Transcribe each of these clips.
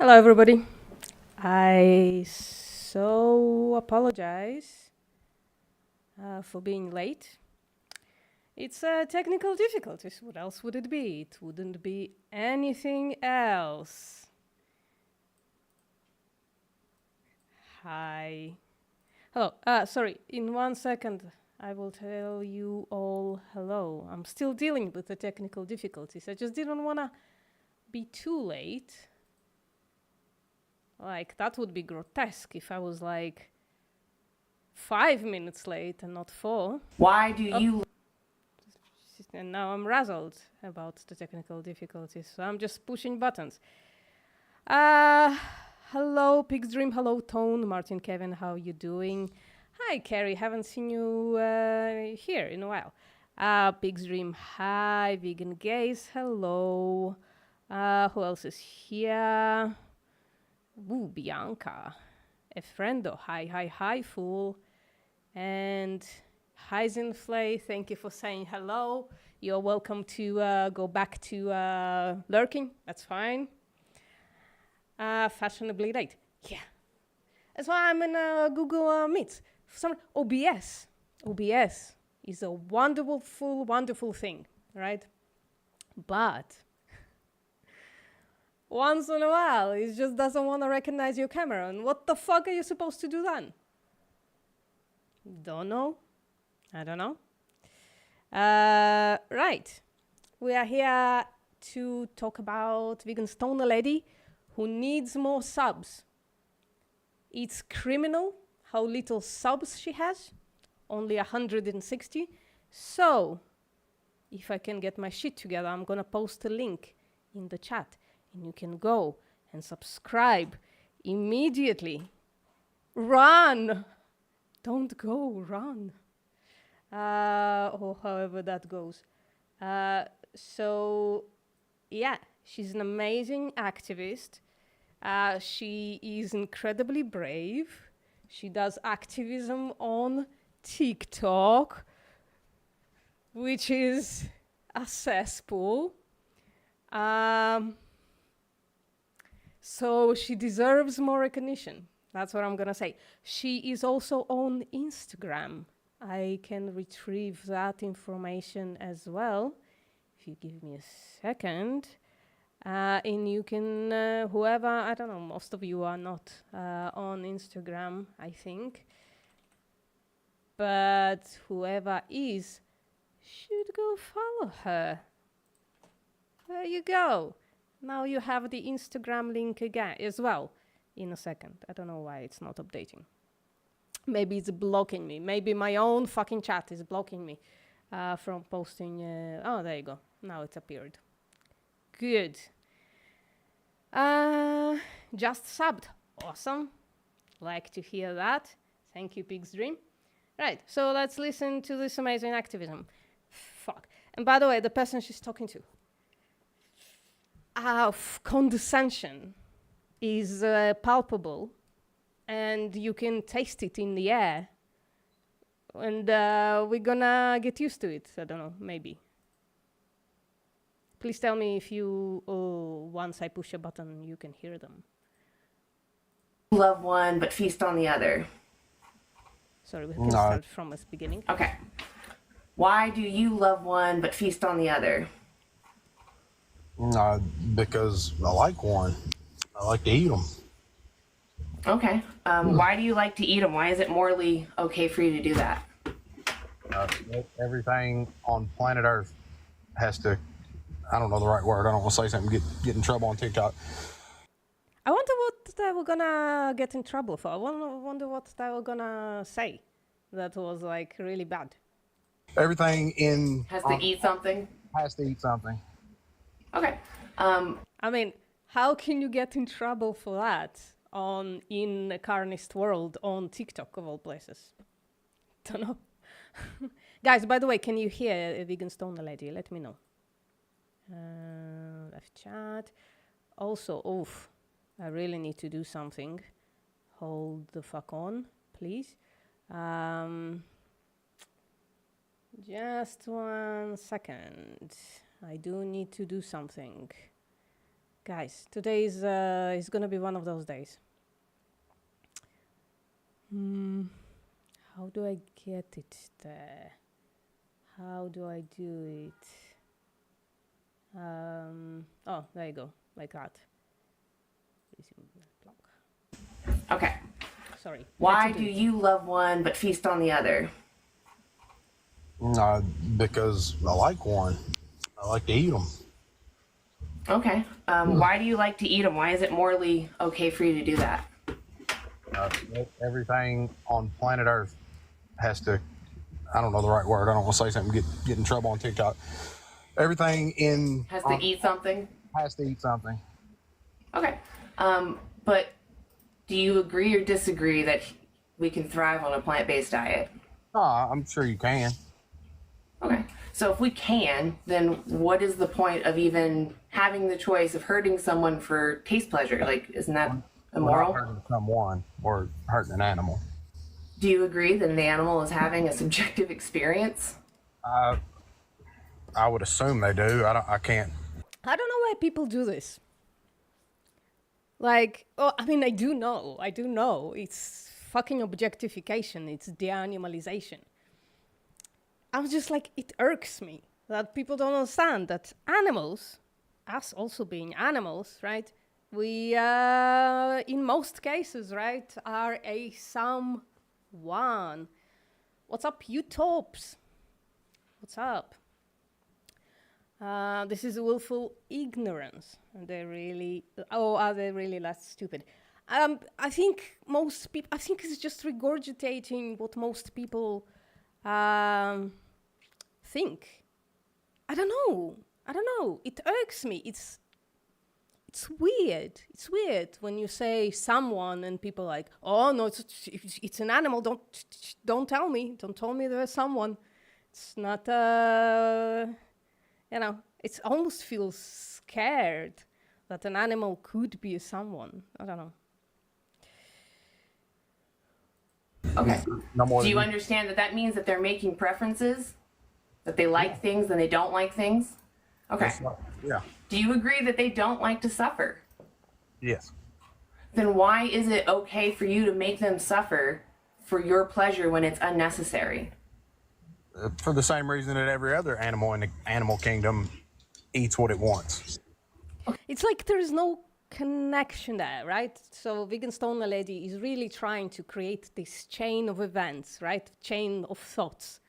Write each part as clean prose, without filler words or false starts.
Hello, everybody. I so apologize for being late. It's technical difficulties. What else would it be? It wouldn't be anything else. Hi. Hello. Sorry, in 1 second, I will tell you all hello. I'm still dealing with the technical difficulties. I just didn't want to be too late. Like, that would be grotesque if I was like 5 minutes late and not four. Why do you And now I'm razzled about the technical difficulties, so I'm just pushing buttons. Uh, hello, Pig's Dream. Hello, Tone. Martin, Kevin, how you doing? Hi, Carrie. Haven't seen you here in a while. Pig's Dream. Hi, Vegan Gaze. Hello. Who else is here? Ooh, Bianca. Efrendo. Hi, fool. And Heisenflay, thank you for saying hello. You're welcome to go back to lurking. That's fine. Fashionably late. Yeah. That's why I'm in Google Meet. OBS. OBS is a wonderful thing, right? But once in a while, it just doesn't want to recognize your camera. And what the fuck are you supposed to do then? Don't know. I don't know. Right. We are here to talk about Vegan Stoner Lady who needs more subs. It's criminal how little subs she has, only 160. So, if I can get my shit together, I'm gonna post a link in the chat and you can go and subscribe immediately. Run! Don't go, run. Or however that goes. So, yeah, she's an amazing activist. She is incredibly brave. She does activism on TikTok, which is a cesspool. So she deserves more recognition. That's what I'm gonna say. She is also on Instagram. I can retrieve that information as well. If you give me a second. And you can, whoever, I don't know, most of you are not on Instagram, I think. But whoever is should go follow her. There you go. Now you have the Instagram link again as well in a second. I don't know why it's not updating. Maybe it's blocking me. Maybe my own fucking chat is blocking me from posting. Oh, there you go. Now it's appeared. Good. Just subbed. Awesome. Like to hear that. Thank you, Pig's Dream. Right, so let's listen to this amazing activism. Fuck. And by the way, the person she's talking to. Condescension is palpable and you can taste it in the air. And we're gonna get used to it. I don't know, maybe. Please tell me if you, once I push a button, you can hear them. love one but feast on the other? Sorry, we can start from the beginning. Okay. Why do you love one but feast on the other? Because I like one. I like to eat them. Okay. Why do you like to eat them? Why is it morally okay for you to do that? Everything on planet Earth has to, I don't know the right word. I don't want to say something, get in trouble on TikTok. I wonder what they were gonna get in trouble for. I wonder what they were gonna say that was like really bad. Everything in Has to eat something? has to eat something. Okay. I mean, how can you get in trouble for that in a carnist world on TikTok of all places? Don't know. Guys, by the way, can you hear a Vegan Stoner Lady? Let me know. Left chat. Also, oof, I really need to do something. Hold the fuck on, please. Just 1 second. I do need to do something. Guys, today is gonna be one of those days. How do I get it there? How do I do it? Oh, there you go, like that. Resume block. Okay. Sorry. Why had to do it. you love one but feast on the other? Because I like one. I like to eat them. Okay. Why do you like to eat them? Why is it morally okay for you to do that? Everything on planet Earth has to, I don't know the right word. I don't want to say something, get in trouble on TikTok. Everything Has to eat something? has to eat something. Okay. But do you agree or disagree that we can thrive on a plant-based diet? I'm sure you can. Okay. So if we can, then what is the point of even having the choice of hurting someone for taste pleasure? Like, isn't that We're not immoral? hurting someone or hurting an animal. Do you agree that the animal is having a subjective experience? I would assume they do. I can't. I don't know why people do this. Like, oh, I mean, I do know. It's fucking objectification. It's de-animalization. I was just like, it irks me that people don't understand that animals, us also being animals, right? We, in most cases, right, are a someone. What's up, Utops? What's up? This is willful ignorance. And they're really, are they really that stupid? I think most people, I think it's just regurgitating what most people think. I don't know. It irks me. It's weird. It's weird when you say someone and people are like, oh no, it's an animal. Don't tell me. Don't tell me there's someone. It's not. It almost feels scared that an animal could be a someone. I don't know. Okay. No more Do than you understand that that means that they're making preferences? That they like things and they don't like things? Okay. Yeah. Do you agree that they don't like to suffer? Yes. Then why is it okay for you to make them suffer for your pleasure when it's unnecessary? For the same reason that every other animal in the animal kingdom eats what it wants. It's like there is no connection there, right? So Vegan Stoner Lady is really trying to create this chain of events, right? Chain of thoughts.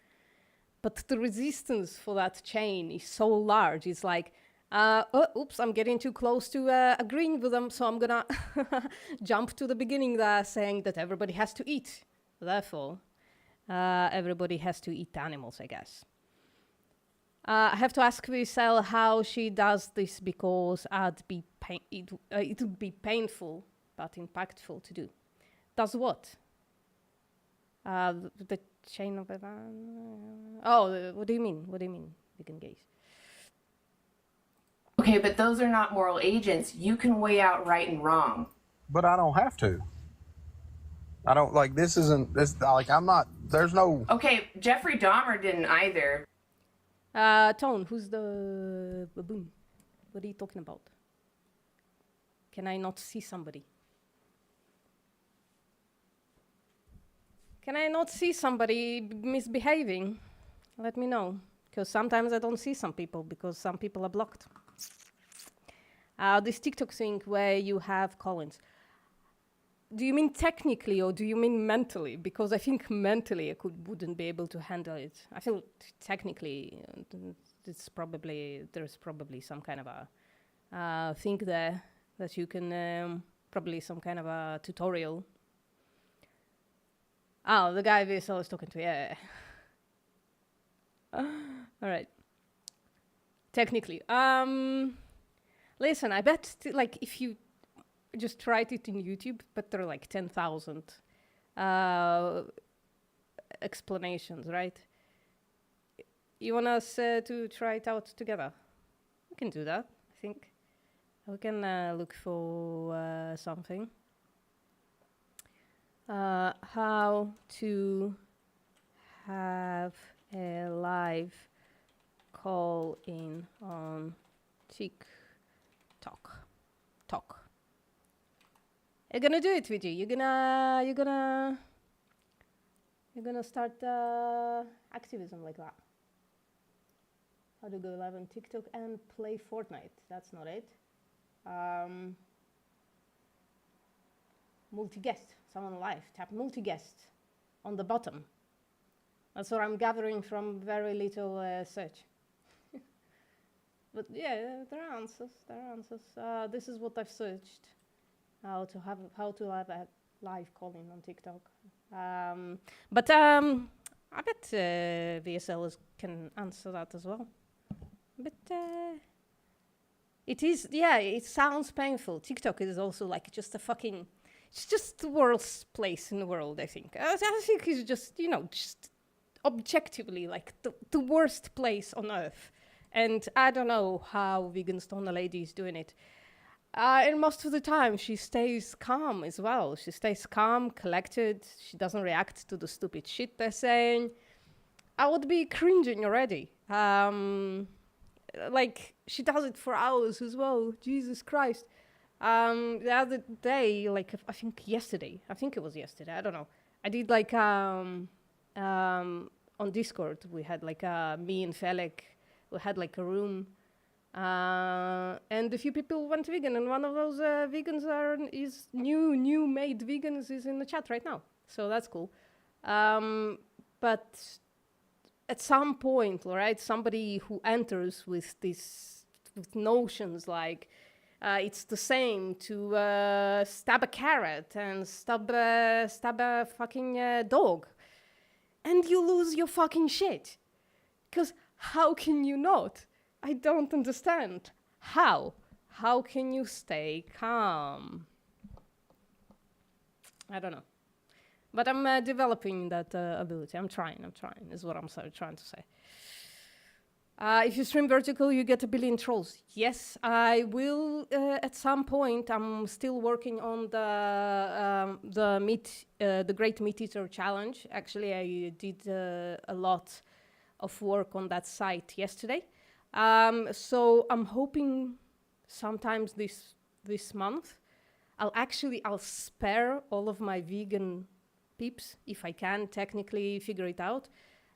But the resistance for that chain is so large. It's like, oops, I'm getting too close to agreeing with them, so I'm gonna jump to the beginning there saying that everybody has to eat. Therefore, everybody has to eat animals, I guess. I have to ask Visel how she does this because it would be painful but impactful to do. Does what? The chain of events. Oh, what do you mean? What do you mean, vegan gays? Okay, but those are not moral agents. You can weigh out right and wrong. But I don't have to. I don't like this. Isn't this like I'm not? There's no. Okay, Jeffrey Dahmer didn't either. Tone, who's the baboon? What are you talking about? Can I not see somebody? Can I not see somebody misbehaving? Let me know. Because sometimes I don't see some people because some people are blocked. This TikTok thing where you have Collins. Do you mean technically or do you mean mentally? Because I think mentally I wouldn't be able to handle it. I feel technically there's probably some kind of a thing there that you can, probably some kind of a tutorial. Oh, the guy Visa was talking to, yeah. All right. Technically. Listen, I bet like if you just write it in YouTube, but there are like 10,000 explanations, right? You want us to try it out together? We can do that, I think. We can look for something. How to have a live call in on TikTok. You're gonna do it, Vijay. You're gonna start activism like that. How to go live on TikTok and play Fortnite. That's not it. Multi-guest. Someone live. Tap multi-guest on the bottom. That's what I'm gathering from very little search. But yeah, there are answers. This is what I've searched. How to have a live calling on TikTok. But I bet VSL can answer that as well. But it is, yeah, it sounds painful. TikTok is also like just a fucking, it's just the worst place in the world, I think. I think it's just, just objectively like the worst place on earth. And I don't know how vegan stoner lady is doing it. And most of the time, she stays calm as well. She stays calm, collected. She doesn't react to the stupid shit they're saying. I would be cringing already. Like, she does it for hours as well. Jesus Christ. The other day, like, I think it was yesterday, I don't know. I did, like, on Discord, we had, like, me and Felix, we had, like, a room. And a few people went vegan, and one of those vegans is new made vegans is in the chat right now, so that's cool. But at some point, all right, somebody who enters with notions like it's the same to stab a carrot and stab a fucking dog, and you lose your fucking shit, because how can you not? I don't understand. How? How can you stay calm? I don't know. But I'm developing that ability. I'm trying, is what I'm trying to say. If you stream vertical, you get 1 billion trolls. Yes, I will at some point. I'm still working on the Great Meat Eater Challenge. Actually, I did a lot of work on that site yesterday. So I'm hoping sometimes this month, I'll spare all of my vegan peeps, if I can technically figure it out,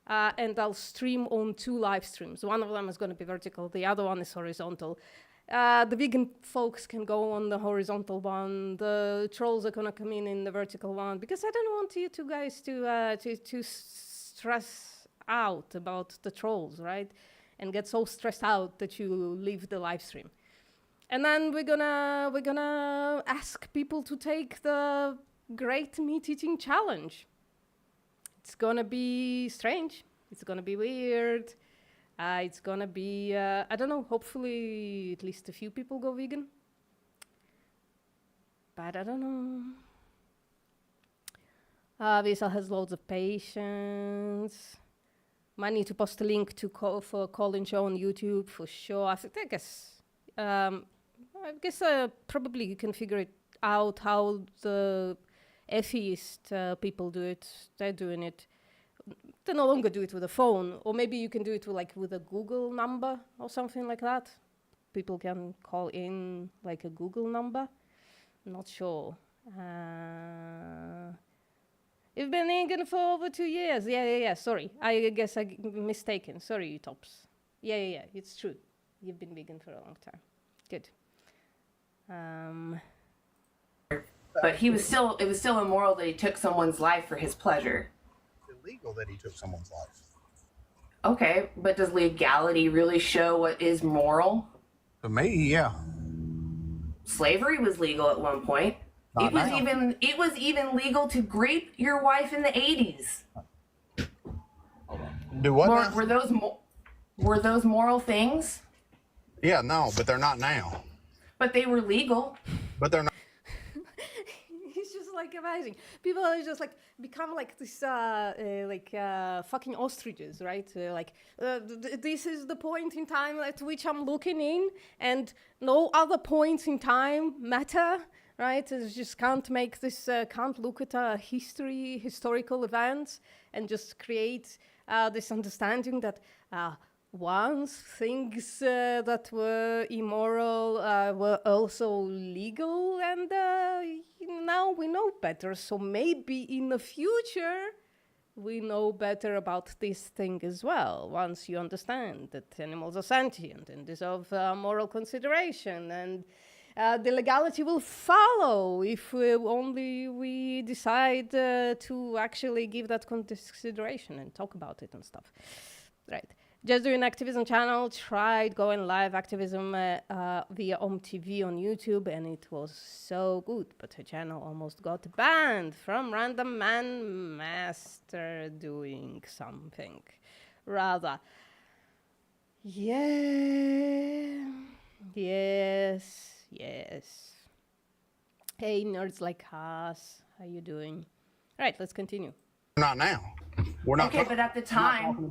and I'll stream on 2 live streams. One of them is going to be vertical, the other one is horizontal. The vegan folks can go on the horizontal one, the trolls are going to come in the vertical one, because I don't want you two guys to stress out about the trolls, right? And get so stressed out that you leave the live stream. And then we're gonna ask people to take the Great Meat Eating Challenge. It's gonna be strange. It's gonna be weird. It's gonna be, I don't know, hopefully at least a few people go vegan. But I don't know. VSL has loads of patience. Might need to post a link to for Colin Show on YouTube for sure. I guess probably you can figure it out how the atheist people do it. They're doing it. They no longer do it with a phone, or maybe you can do it with a Google number or something like that. People can call in like a Google number. I'm not sure. You've been vegan for over 2 years. Yeah. Sorry. I guess I'm mistaken. Sorry, Tops. Yeah. It's true. You've been vegan for a long time. Good. But it was still immoral that he took someone's life for his pleasure. It's illegal that he took someone's life. Okay, but does legality really show what is moral? To me, yeah. Slavery was legal at one point. Not it was now. even legal to grape your wife in the 80s. Do what? now? Were those moral things? Yeah, no, but they're not now. But they were legal. But they're not. It's just like amazing. People are just like become like this fucking ostriches, right? This is the point in time at which I'm looking in, and no other points in time matter, right? You just can't make this, can't look at historical events and just create this understanding that once things that were immoral were also legal, and now we know better. So maybe in the future we know better about this thing as well. Once you understand that animals are sentient and deserve moral consideration, and the legality will follow if we decide to actually give that consideration and talk about it and stuff. Right. Just Doing Activism channel tried going live activism via OMTV on YouTube, and it was so good, but her channel almost got banned from random man master doing something. Rather. Yeah. Yes. Hey, nerds like us. How you doing? All right, let's continue. Not now. We're not. Okay, but at the time,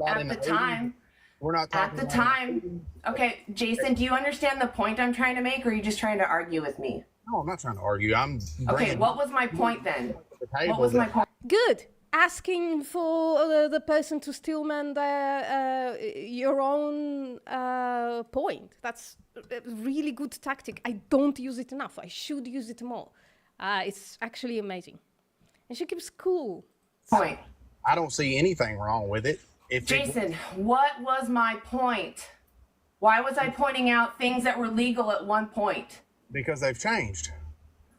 we're not at talking the about time. Okay, Jason, do you understand the point I'm trying to make, or are you just trying to argue with me? No, I'm not trying to argue. I'm Okay, bringing what was my point then? the table What was my that- point? Good. Asking for the person to stillman your own point. That's a really good tactic. I don't use it enough. I should use it more. It's actually amazing. And she keeps cool. Point. I don't see anything wrong with it. If Jason, what was my point? Why was I pointing out things that were legal at one point? because they've changed.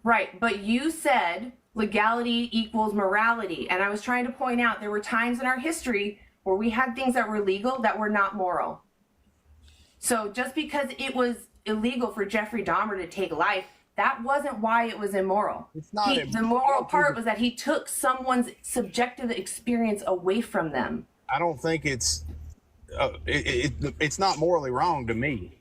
Right, but you said legality equals morality. And I was trying to point out there were times in our history where we had things that were legal that were not moral. So just because it was illegal for Jeffrey Dahmer to take life, that wasn't why it was immoral. It's not The moral part was that he took someone's subjective experience away from them. I don't think it's it's not morally wrong to me.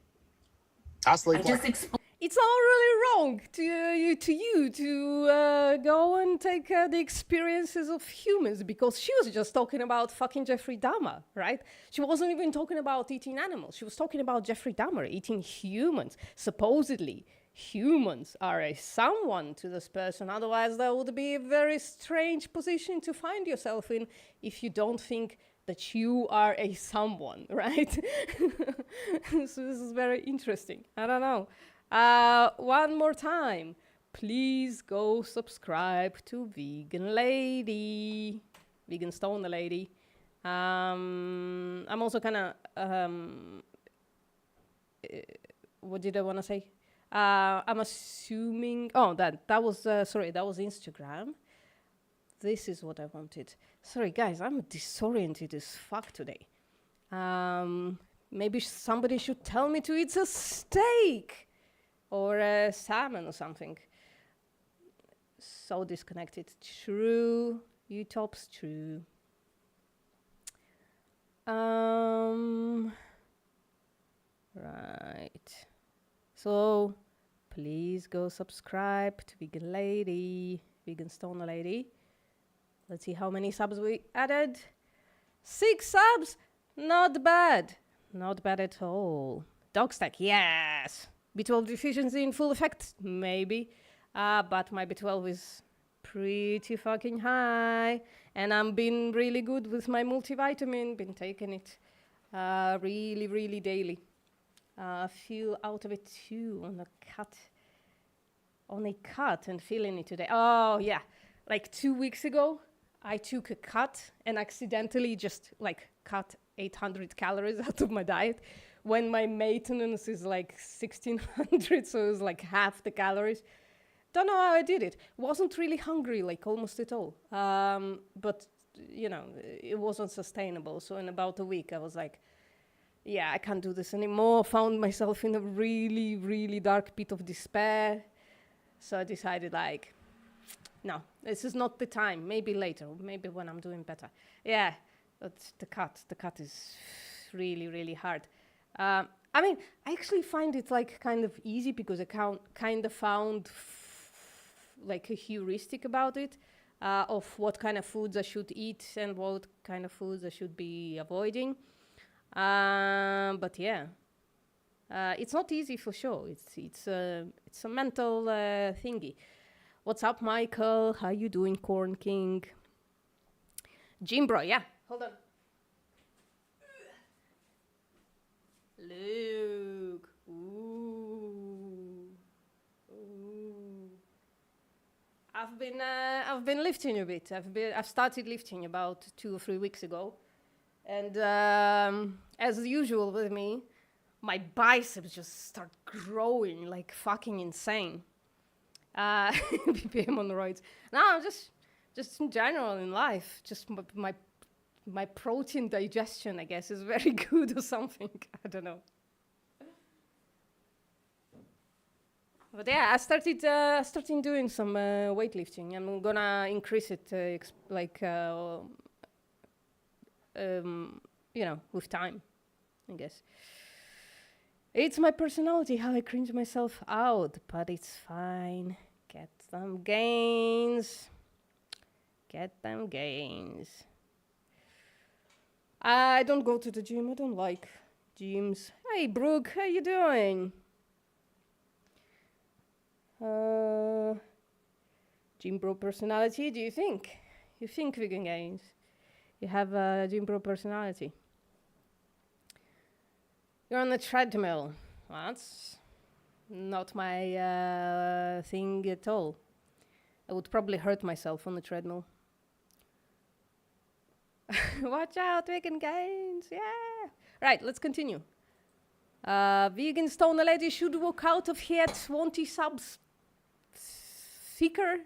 I sleep I just like, explained. It's not really wrong to you to go and take the experiences of humans, because she was just talking about fucking Jeffrey Dahmer, right? She wasn't even talking about eating animals. She was talking about Jeffrey Dahmer eating humans. Supposedly, humans are a someone to this person. Otherwise, that would be a very strange position to find yourself in if you don't think that you are a someone, right? So this is very interesting. I don't know. One more time, please go subscribe to Vegan Lady, Vegan Stoner Lady. I'm also kind of, what did I want to say? I'm assuming, that was Instagram. This is what I wanted. Sorry, guys, I'm disoriented as fuck today. Maybe somebody should tell me to eat a steak or a salmon or something. So disconnected. True. Utop's true. Right. So, please go subscribe to Vegan Lady, Vegan Stoner Lady. Let's see how many subs we added. 6 subs! Not bad. Not bad at all. Dogstack, yes! B12 deficiency in full effect, maybe. But my B12 is pretty fucking high. And I'm been really good with my multivitamin. Been taking it really, really daily. Feel out of it too on a cut and feeling it today. Oh, yeah. Like 2 weeks ago, I took a cut and accidentally just like cut 800 calories out of my diet when my maintenance is like 1600, so it was like half the calories. Don't know how I did it. Wasn't really hungry, like almost at all. But, you know, it wasn't sustainable. So in about a week, I was like, yeah, I can't do this anymore. Found myself in a really, really dark pit of despair. So I decided like, no, this is not the time. Maybe later, maybe when I'm doing better. Yeah, but the cut is really, really hard. I mean, I actually find it like kind of easy because I kind of found like a heuristic about it of what kind of foods I should eat and what kind of foods I should be avoiding. But yeah, it's not easy for sure. It's a mental thingy. What's up, Michael? How you doing, Corn King? Jim Bro, yeah. Hold on. Luke. Ooh. Ooh. I've been lifting a bit. I've started lifting about 2 or 3 weeks ago, and as usual with me, my biceps just start growing like fucking insane. BPM on the roids. No, just in general in life, just my protein digestion, I guess, is very good or something. I don't know. But yeah, I started doing some weightlifting. I'm gonna increase it, with time, I guess. It's my personality, how I cringe myself out, but it's fine. Get them gains. I don't go to the gym. I don't like gyms. Hey, Brooke, how you doing? Gym bro personality, do you think? You think, Vegan Gains? You have a gym bro personality. You're on the treadmill. That's not my thing at all. I would probably hurt myself on the treadmill. Watch out, Vegan Gains. Yeah. Right, let's continue. Vegan Stoner Lady should walk out of here 20 subs thicker.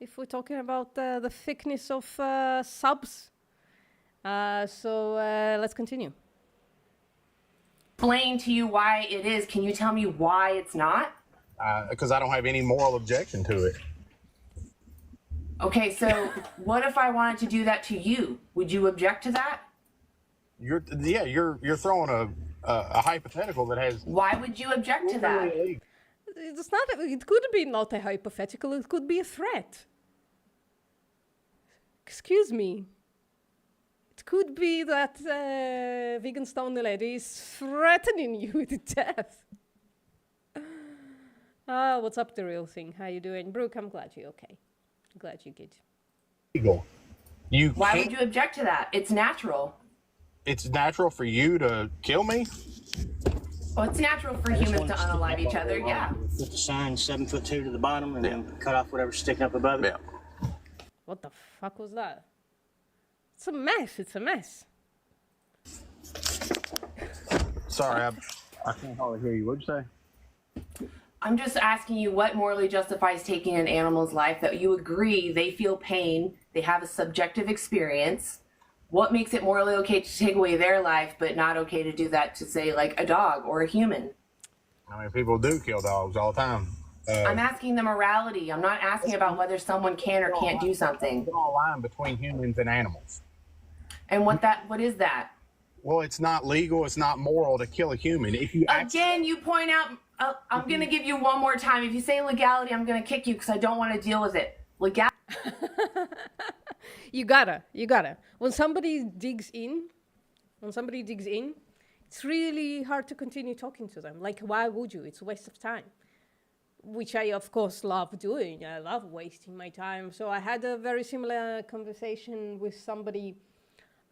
If we're talking about the thickness of subs. So let's continue. Explain to you why it is. Can you tell me why it's not? Because I don't have any moral objection to it. Okay, so what if I wanted to do that to you? Would you object to that? You're throwing a hypothetical that has. Why would you object to that? It's not. It could be not a hypothetical. It could be a threat. Excuse me. It could be that Vegan Stoner Lady is threatening you with death. What's up, the real thing? How you doing, Brooke? I'm glad you're okay. Glad you're good. Legal. Why would you object to that? It's natural. It's natural for you to kill me? Well, it's natural for humans to unalive each other, yeah. Put the sign 7'2" to the bottom and then cut off whatever's sticking up above it. Yeah. What the fuck was that? It's a mess. It's a mess. Sorry, I can't hardly hear you. What'd you say? I'm just asking you what morally justifies taking an animal's life that you agree they feel pain, they have a subjective experience. What makes it morally okay to take away their life, but not okay to do that to, say, like a dog or a human? I mean, people do kill dogs all the time. I'm asking the morality. I'm not asking about whether someone can or can't do something. Draw a line between humans and animals. And what is that? Well, it's not legal. It's not moral to kill a human. If you Again, you point out, I'm going to give you one more time. If you say legality, I'm going to kick you because I don't want to deal with it. Legality. You gotta. When somebody digs in, it's really hard to continue talking to them. Like, why would you? It's a waste of time. Which I, of course, love doing. I love wasting my time. So I had a very similar conversation with somebody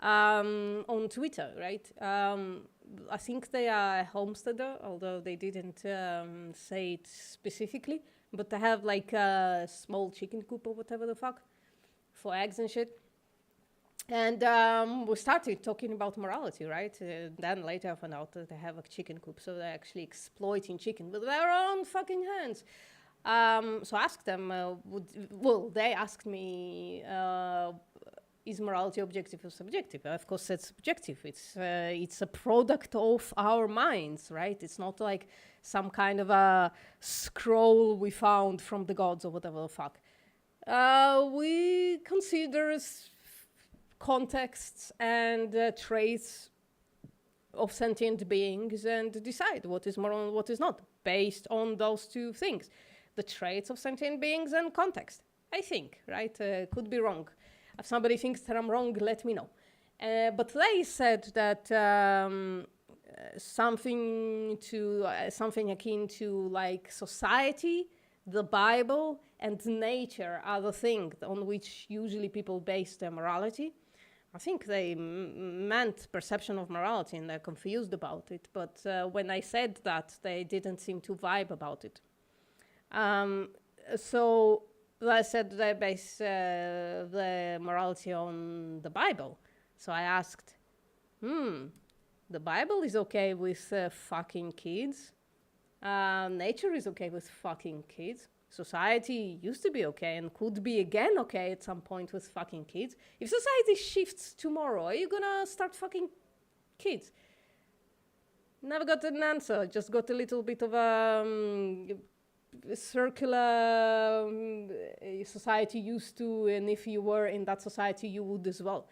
on Twitter, right? I think they are a homesteader, although they didn't say it specifically. But they have like a small chicken coop or whatever the fuck for eggs and shit. And we started talking about morality, right? Then later I found out that they have a chicken coop, so they're actually exploiting chicken with their own fucking hands. So I asked them, they asked me, is morality objective or subjective? Of course, it's subjective. It's a product of our minds, right? It's not like some kind of a scroll we found from the gods or whatever the fuck. We consider contexts and traits of sentient beings and decide what is moral and what is not, based on those two things. The traits of sentient beings and context, I think, right? Could be wrong. If somebody thinks that I'm wrong, let me know. But they said that something akin to like society, the Bible, and nature are the things on which usually people base their morality, I think they meant perception of morality and they're confused about it. But when I said that, they didn't seem to vibe about it. So I said they base the morality on the Bible. So I asked, the Bible is okay with fucking kids. Nature is okay with fucking kids. Society used to be okay and could be again okay at some point with fucking kids. If society shifts tomorrow, are you gonna start fucking kids? Never got an answer, just got a little bit of a circular society used to, and if you were in that society, you would as well.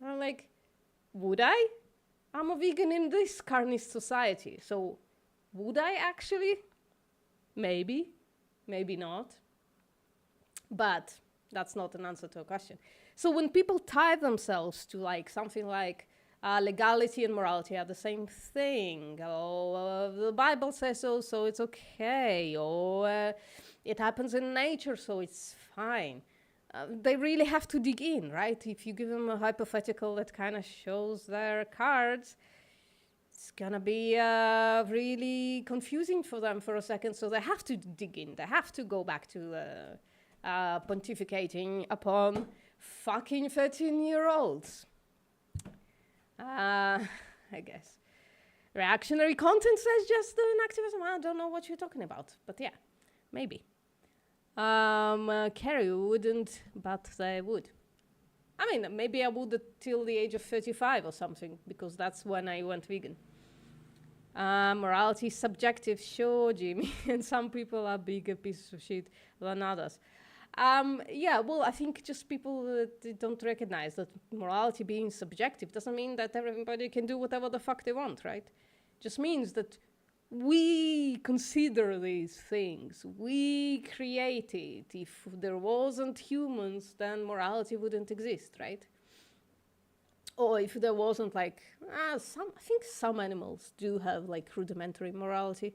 And I'm like, would I? I'm a vegan in this carnist society, so would I actually? Maybe. Maybe not. But that's not an answer to a question. So when people tie themselves to like something like legality and morality are the same thing, or the Bible says so, so it's okay, or it happens in nature, so it's fine. They really have to dig in, right? If you give them a hypothetical that kind of shows their cards, it's gonna be really confusing for them for a second, so they have to dig in. They have to go back to pontificating upon fucking 13-year-olds. I guess. Reactionary content says just an activism. I don't know what you're talking about, but yeah, maybe. Carrie wouldn't, but they would. I mean, maybe I would till the age of 35 or something, because that's when I went vegan. Morality is subjective, sure, Jimmy, and some people are bigger pieces of shit than others. Yeah, well, I think just people that don't recognize that morality being subjective doesn't mean that everybody can do whatever the fuck they want, right? Just means that we consider these things. We create it. If there wasn't humans, then morality wouldn't exist, right? Or if there wasn't like, I think some animals do have like rudimentary morality.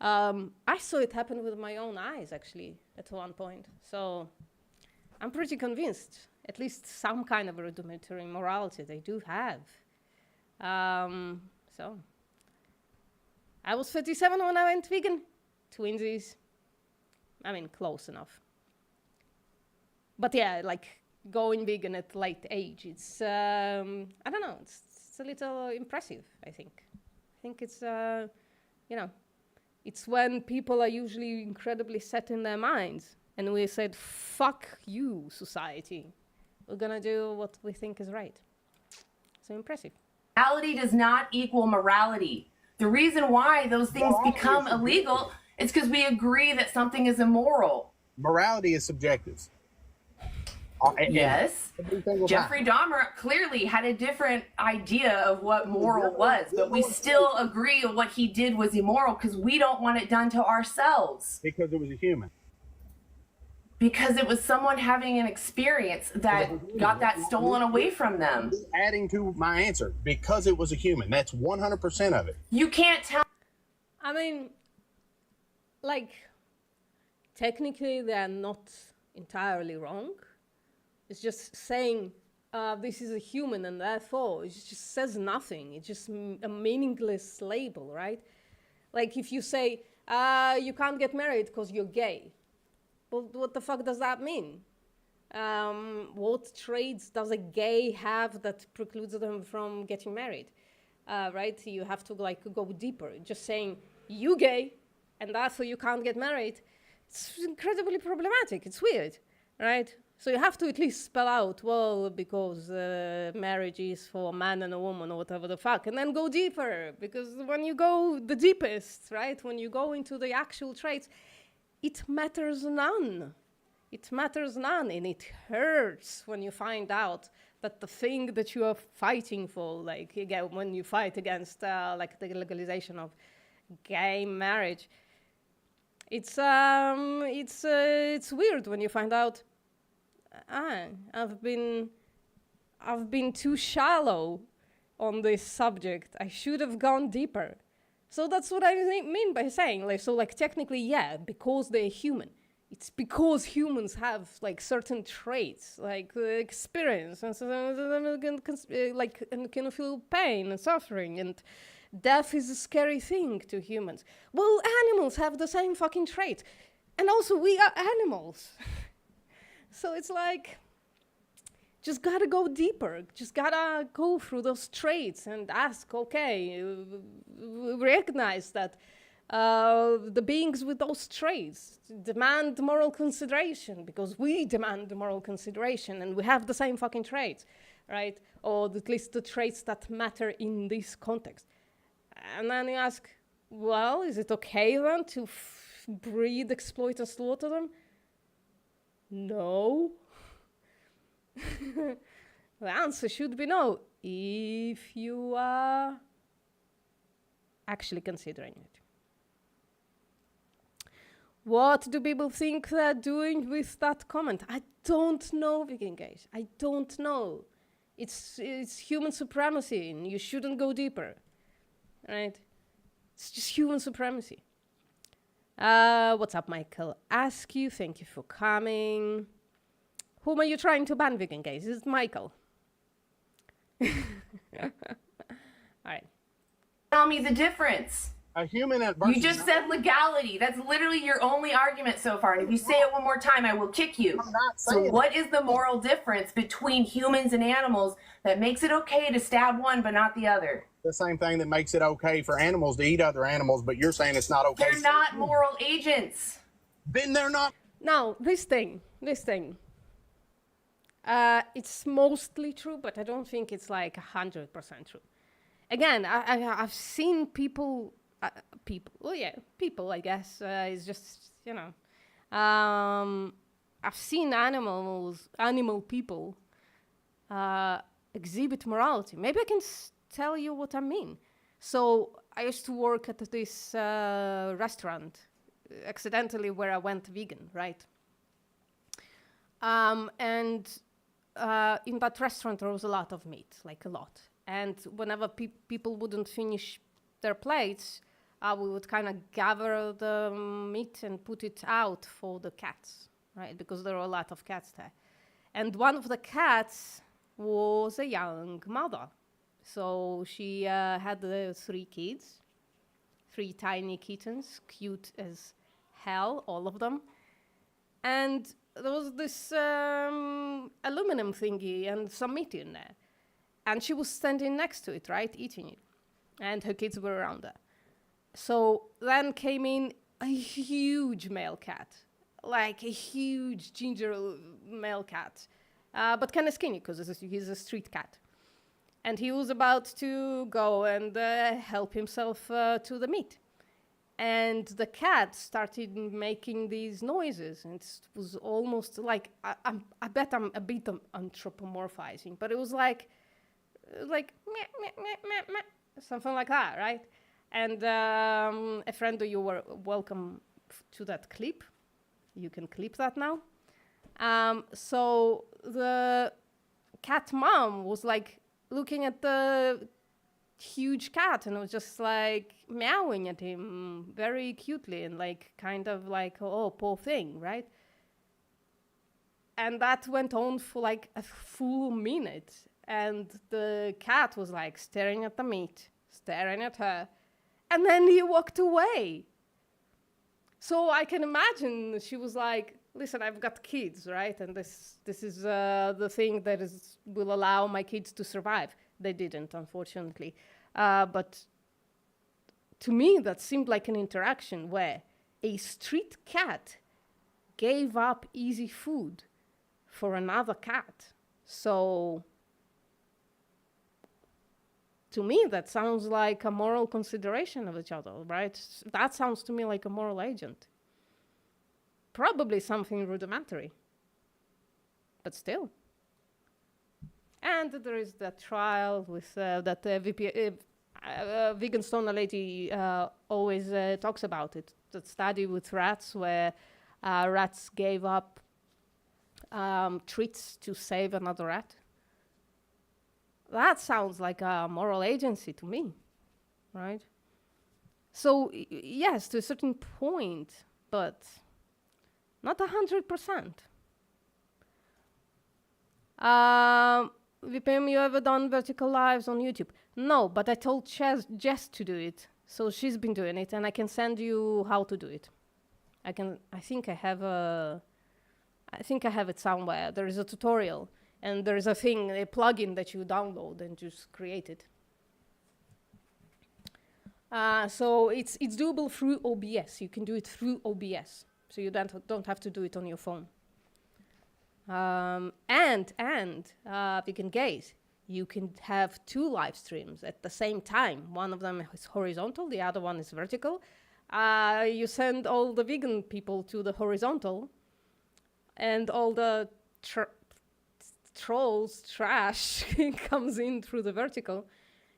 I saw it happen with my own eyes, actually, at one point. So I'm pretty convinced at least some kind of rudimentary morality they do have. So I was 37 when I went vegan. Twinsies. I mean, close enough. But yeah, like going vegan at late age, it's, I don't know, it's a little impressive, I think. I think it's, you know, it's when people are usually incredibly set in their minds. And we said, fuck you, society. We're gonna do what we think is right. So impressive. Legality does not equal morality. The reason why those things become illegal is because we agree that something is immoral. Morality is subjective. Yes. Jeffrey Dahmer clearly had a different idea of what moral was, but we still agree what he did was immoral because we don't want it done to ourselves. Because it was a human. Because it was someone having an experience that got that stolen away from them. Adding to my answer, because it was a human. That's 100% of it. You can't tell. I mean, like, technically they are not entirely wrong. It's just saying this is a human and therefore it just says nothing. It's just a meaningless label, right? Like if you say you can't get married because you're gay. Well, what the fuck does that mean? What traits does a gay have that precludes them from getting married? Right? You have to like go deeper. Just saying you gay and therefore you can't get married. It's incredibly problematic. It's weird, right? So you have to at least spell out, well, because marriage is for a man and a woman or whatever the fuck, and then go deeper. Because when you go the deepest, right, when you go into the actual traits, it matters none. It matters none, and it hurts when you find out that the thing that you are fighting for, like again, when you fight against like the legalization of gay marriage, it's weird when you find out. I've been too shallow on this subject. I should have gone deeper. So that's what I mean by saying, like, so like technically, yeah, because they're human. It's because humans have like certain traits, like experience, and and can feel pain and suffering, and death is a scary thing to humans. Well, animals have the same fucking trait, and also we are animals. So it's like, just gotta go deeper. Just gotta go through those traits and ask, okay, recognize that the beings with those traits demand moral consideration because we demand moral consideration and we have the same fucking traits, right? Or at least the traits that matter in this context. And then you ask, well, is it okay then to breed, exploit, and slaughter them? No. The answer should be no, if you are actually considering it. What do people think they're doing with that comment? I don't know, Vegan Gays. I don't know. It's human supremacy, and you shouldn't go deeper, right? It's just human supremacy. What's up, Michael? Ask you, thank you for coming. Whom are you trying to ban, Vegan Gays? Is it Michael? All right. Tell me the difference. A human at You just said legality. That's literally your only argument so far. And if you say it one more time, I will kick you. I'm not So saying what is the moral difference between humans and animals that makes it okay to stab one but not the other? the same thing that makes it okay for animals to eat other animals, but you're saying it's not okay. They're not moral agents. Then they're not. Now, this thing, it's mostly true, but I don't think it's like 100% true. Again, I've seen people, people, I guess, is just, you know. I've seen animal people exhibit morality. Maybe I can tell you what I mean. So I used to work at this restaurant, accidentally, where I went vegan, right? And in that restaurant, there was a lot of meat, like a lot. And whenever people wouldn't finish their plates, we would kind of gather the meat and put it out for the cats, right? Because there were a lot of cats there. And one of the cats was a young mother. So she had 3 kids, 3 tiny kittens, cute as hell, all of them. And there was this aluminum thingy and some meat in there. And she was standing next to it, right, eating it. And her kids were around her. So then came in a huge male cat, like a huge ginger male cat, but kind of skinny because he's a street cat. And he was about to go and help himself to the meat. And the cat started making these noises, and it was almost like, I bet I'm a bit anthropomorphizing, but it was like meh, meh, meh, meh, meh, something like that, right? And a friend of you were welcome to that clip. You can clip that now. So the cat mom was like looking at the huge cat and was just like meowing at him very cutely and like kind of like, oh, poor thing, right? And that went on for like a full minute. And the cat was like staring at the meat, staring at her. And then he walked away. So I can imagine she was like, listen, I've got kids, right? And this is the thing that will allow my kids to survive. They didn't, unfortunately. But to me, that seemed like an interaction where a street cat gave up easy food for another cat. So to me, that sounds like a moral consideration of each other, right? That sounds to me like a moral agent. Probably something rudimentary, but still. And there is that trial with that vegan stoner lady always talks about it. That study with rats where rats gave up treats to save another rat. That sounds like a moral agency to me, right? So yes, to a certain point, but not 100%. VPM, you ever done vertical lives on YouTube? No, but I told Jess to do it. So she's been doing it, and I can send you how to do it. I think I have it somewhere. There is a tutorial, and there is a plugin that you download and just create it. So it's doable through OBS. You can do it through OBS, so you don't have to do it on your phone. And you can gaze. You can have 2 live streams at the same time. One of them is horizontal, the other one is vertical. You send all the vegan people to the horizontal, and all the trolls, trash comes in through the vertical.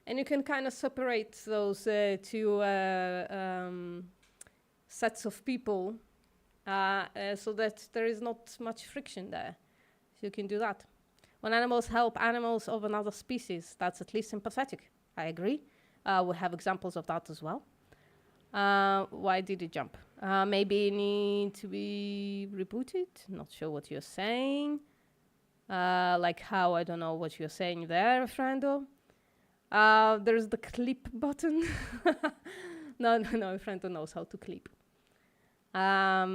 And you can kind of separate those 2 sets of people so that there is not much friction there. So you can do that. When animals help animals of another species, that's at least sympathetic. I agree. We have examples of that as well. Why did it jump? Maybe it need to be rebooted. Not sure what you're saying. Like how, I don't know what you're saying there, Frando. There's the clip button. No, Frando knows how to clip. All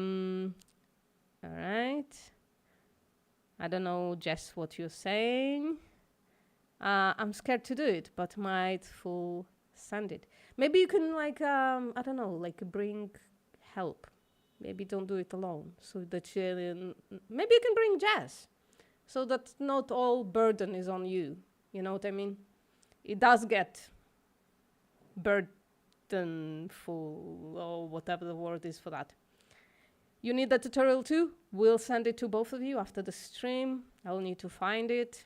right. I don't know, Jess, what you're saying. I'm scared to do it, but might full send it. Maybe you can, like, I don't know, like bring help. Maybe don't do it alone. So that maybe you can bring Jess, so that not all burden is on you. You know what I mean? It does get burdenful, or whatever the word is for that. You need the tutorial too? We'll send it to both of you after the stream. I'll need to find it.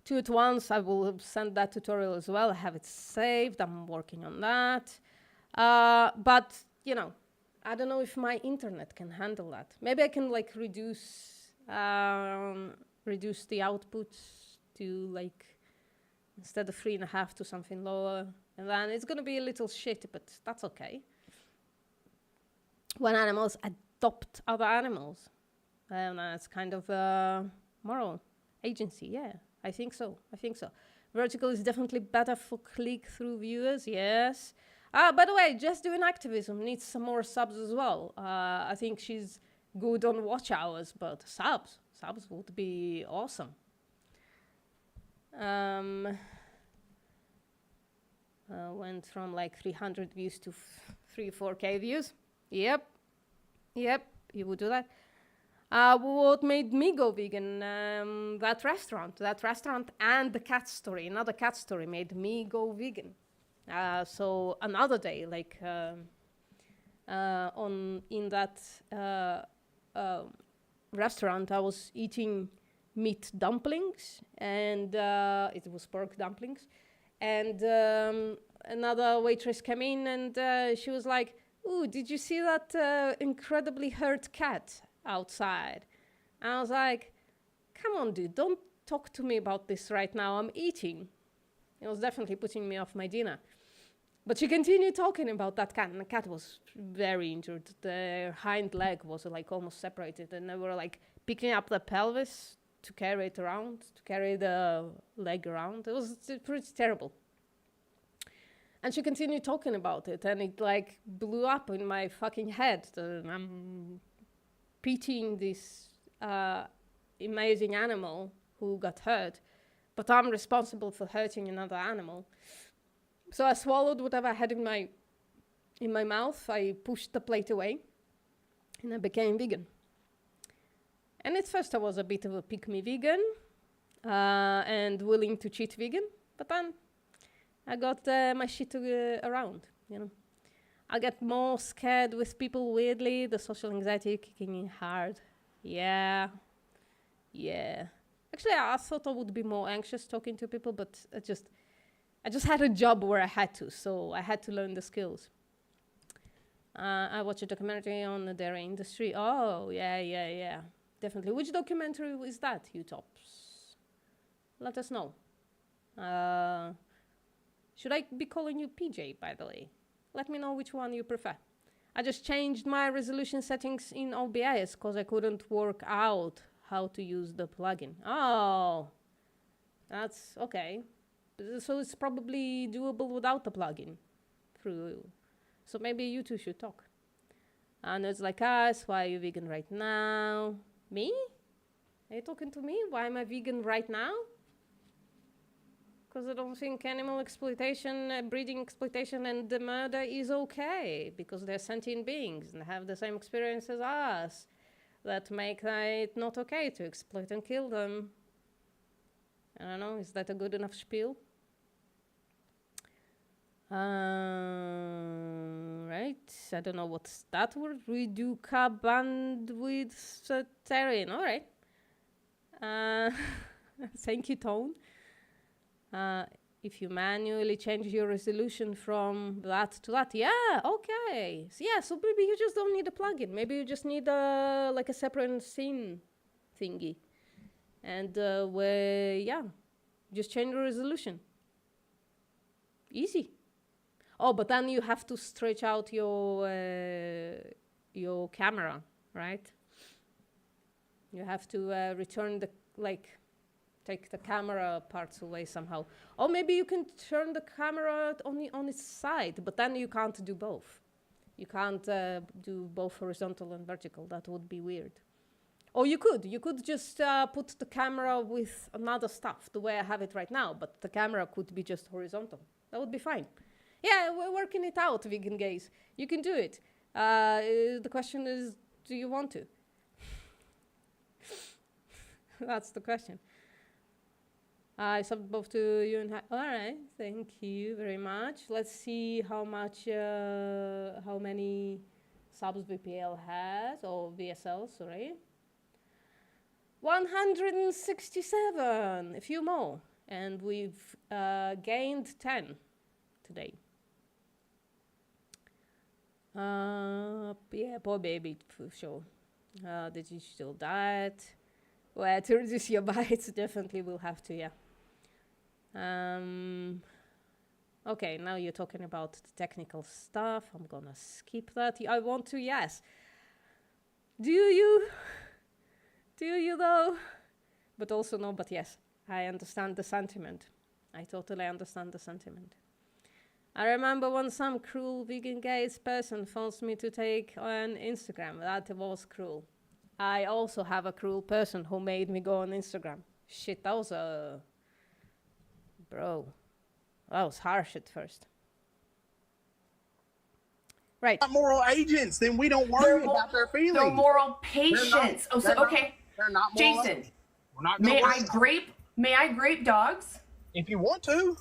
2 at once, I will send that tutorial as well. I have it saved, I'm working on that. But, you know, I don't know if my internet can handle that. Maybe I can like reduce the output to like, instead of 3.5 to something lower. And then it's gonna be a little shit, but that's okay. When animals adopt other animals, it's kind of moral agency. Yeah, I think so. Vertical is definitely better for click-through viewers. Yes. By the way, Just Doing Activism needs some more subs as well. I think she's good on watch hours, but subs would be awesome. Went from like 300 views to 3-4K views. Yep, you would do that. What made me go vegan? That restaurant and the cat story, another cat story made me go vegan. So another day, like in that restaurant, I was eating meat dumplings, and it was pork dumplings, and another waitress came in, and she was like, "Ooh, did you see that incredibly hurt cat outside?" And I was like, "Come on, dude, don't talk to me about this right now. I'm eating." It was definitely putting me off my dinner. But she continued talking about that cat, and the cat was very injured. The hind leg was like almost separated, and they were like picking up the pelvis to carry it around, to carry the leg around. It was pretty terrible. And she continued talking about it, and it like blew up in my fucking head. I'm pitying this amazing animal who got hurt, but I'm responsible for hurting another animal. So I swallowed whatever I had in my mouth. I pushed the plate away, and I became vegan. And at first I was a bit of a pick-me vegan and willing to cheat vegan, but then I got my shit around, you know. I get more scared with people weirdly, the social anxiety kicking in hard. Yeah. Actually, I thought I would be more anxious talking to people, but I just had a job where I had to, so I had to learn the skills. I watched a documentary on the dairy industry. Oh, yeah. Definitely. Which documentary is that, you tops? Let us know. Should I be calling you PJ, by the way? Let me know which one you prefer. I just changed my resolution settings in OBS because I couldn't work out how to use the plugin. Oh, that's okay. So it's probably doable without the plugin. So maybe you two should talk. And it's like us, why are you vegan right now? Me? Are you talking to me? Why am I vegan right now? Because I don't think animal exploitation, breeding exploitation, and the murder is okay. Because they're sentient beings and have the same experience as us. That make it not okay to exploit and kill them. I don't know, is that a good enough spiel? Right, I don't know what's that word. Reduca bandwidth All right. Thank you, Tone. If you manually change your resolution from that to that, yeah, okay. So maybe you just don't need a plugin. Maybe you just need like a separate scene thingy. And just change the resolution. Easy. Oh, but then you have to stretch out your camera, right? You have to return take the camera parts away somehow. Or maybe you can turn the camera on its side, but then you can't do both. You can't do both horizontal and vertical. That would be weird. Or you could just put the camera with another stuff, the way I have it right now, but the camera could be just horizontal. That would be fine. Yeah, we're working it out, vegan gays. You can do it. The question is, do you want to? That's the question. I subbed both to you and all right, thank you very much. Let's see how many subs VPL has, or VSL, sorry. 167, a few more, and we've gained 10 today. Yeah, poor baby, for sure. The digital diet. Well, to reduce your bites, definitely will have to, yeah. Okay, now you're talking about the technical stuff. I'm gonna skip that. I want to, yes. Do you though? But also no, but yes. I understand the sentiment. I totally understand the sentiment. I remember when some cruel vegan gays person forced me to take on Instagram. That was cruel. I also have a cruel person who made me go on Instagram. Shit, that was bro, that was harsh at first. Right. Not moral agents, then we don't worry about their feelings. They're moral patients. Okay. They're not moral Jason, agents. We're not may gonna I grape dogs? If you want to.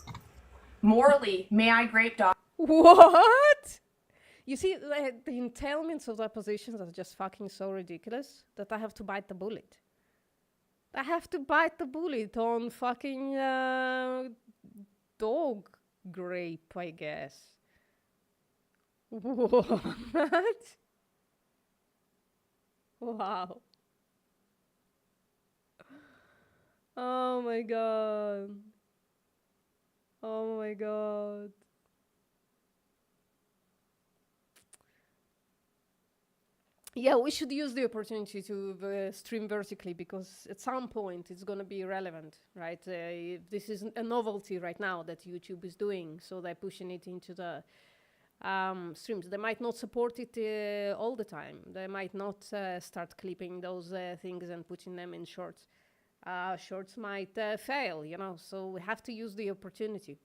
Morally, may I grape dogs? What? You see, the entailments of their positions are just fucking so ridiculous that I have to bite the bullet. I have to bite the bullet on fucking dog grape, I guess. What? Wow. Oh my god. Oh my god. Yeah, we should use the opportunity to stream vertically because at some point it's going to be relevant, right? This is a novelty right now that YouTube is doing, so they're pushing it into the streams. They might not support it all the time. They might not start clipping those things and putting them in shorts. Shorts might fail, you know, so we have to use the opportunity.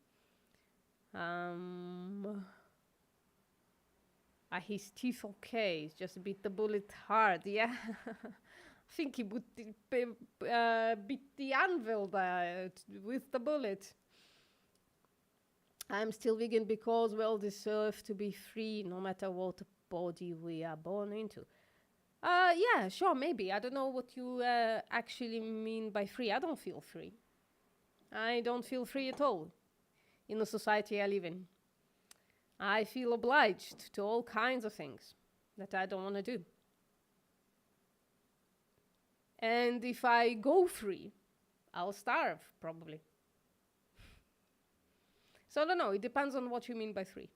His teeth okay, just beat the bullet hard, yeah. I think he would beat the anvil with the bullet. I'm still vegan because we all deserve to be free no matter what body we are born into. Yeah, sure, maybe. I don't know what you actually mean by free. I don't feel free. I don't feel free at all in the society I live in. I feel obliged to all kinds of things that I don't want to do. And if I go free, I'll starve, probably. So I don't know, it depends on what you mean by free.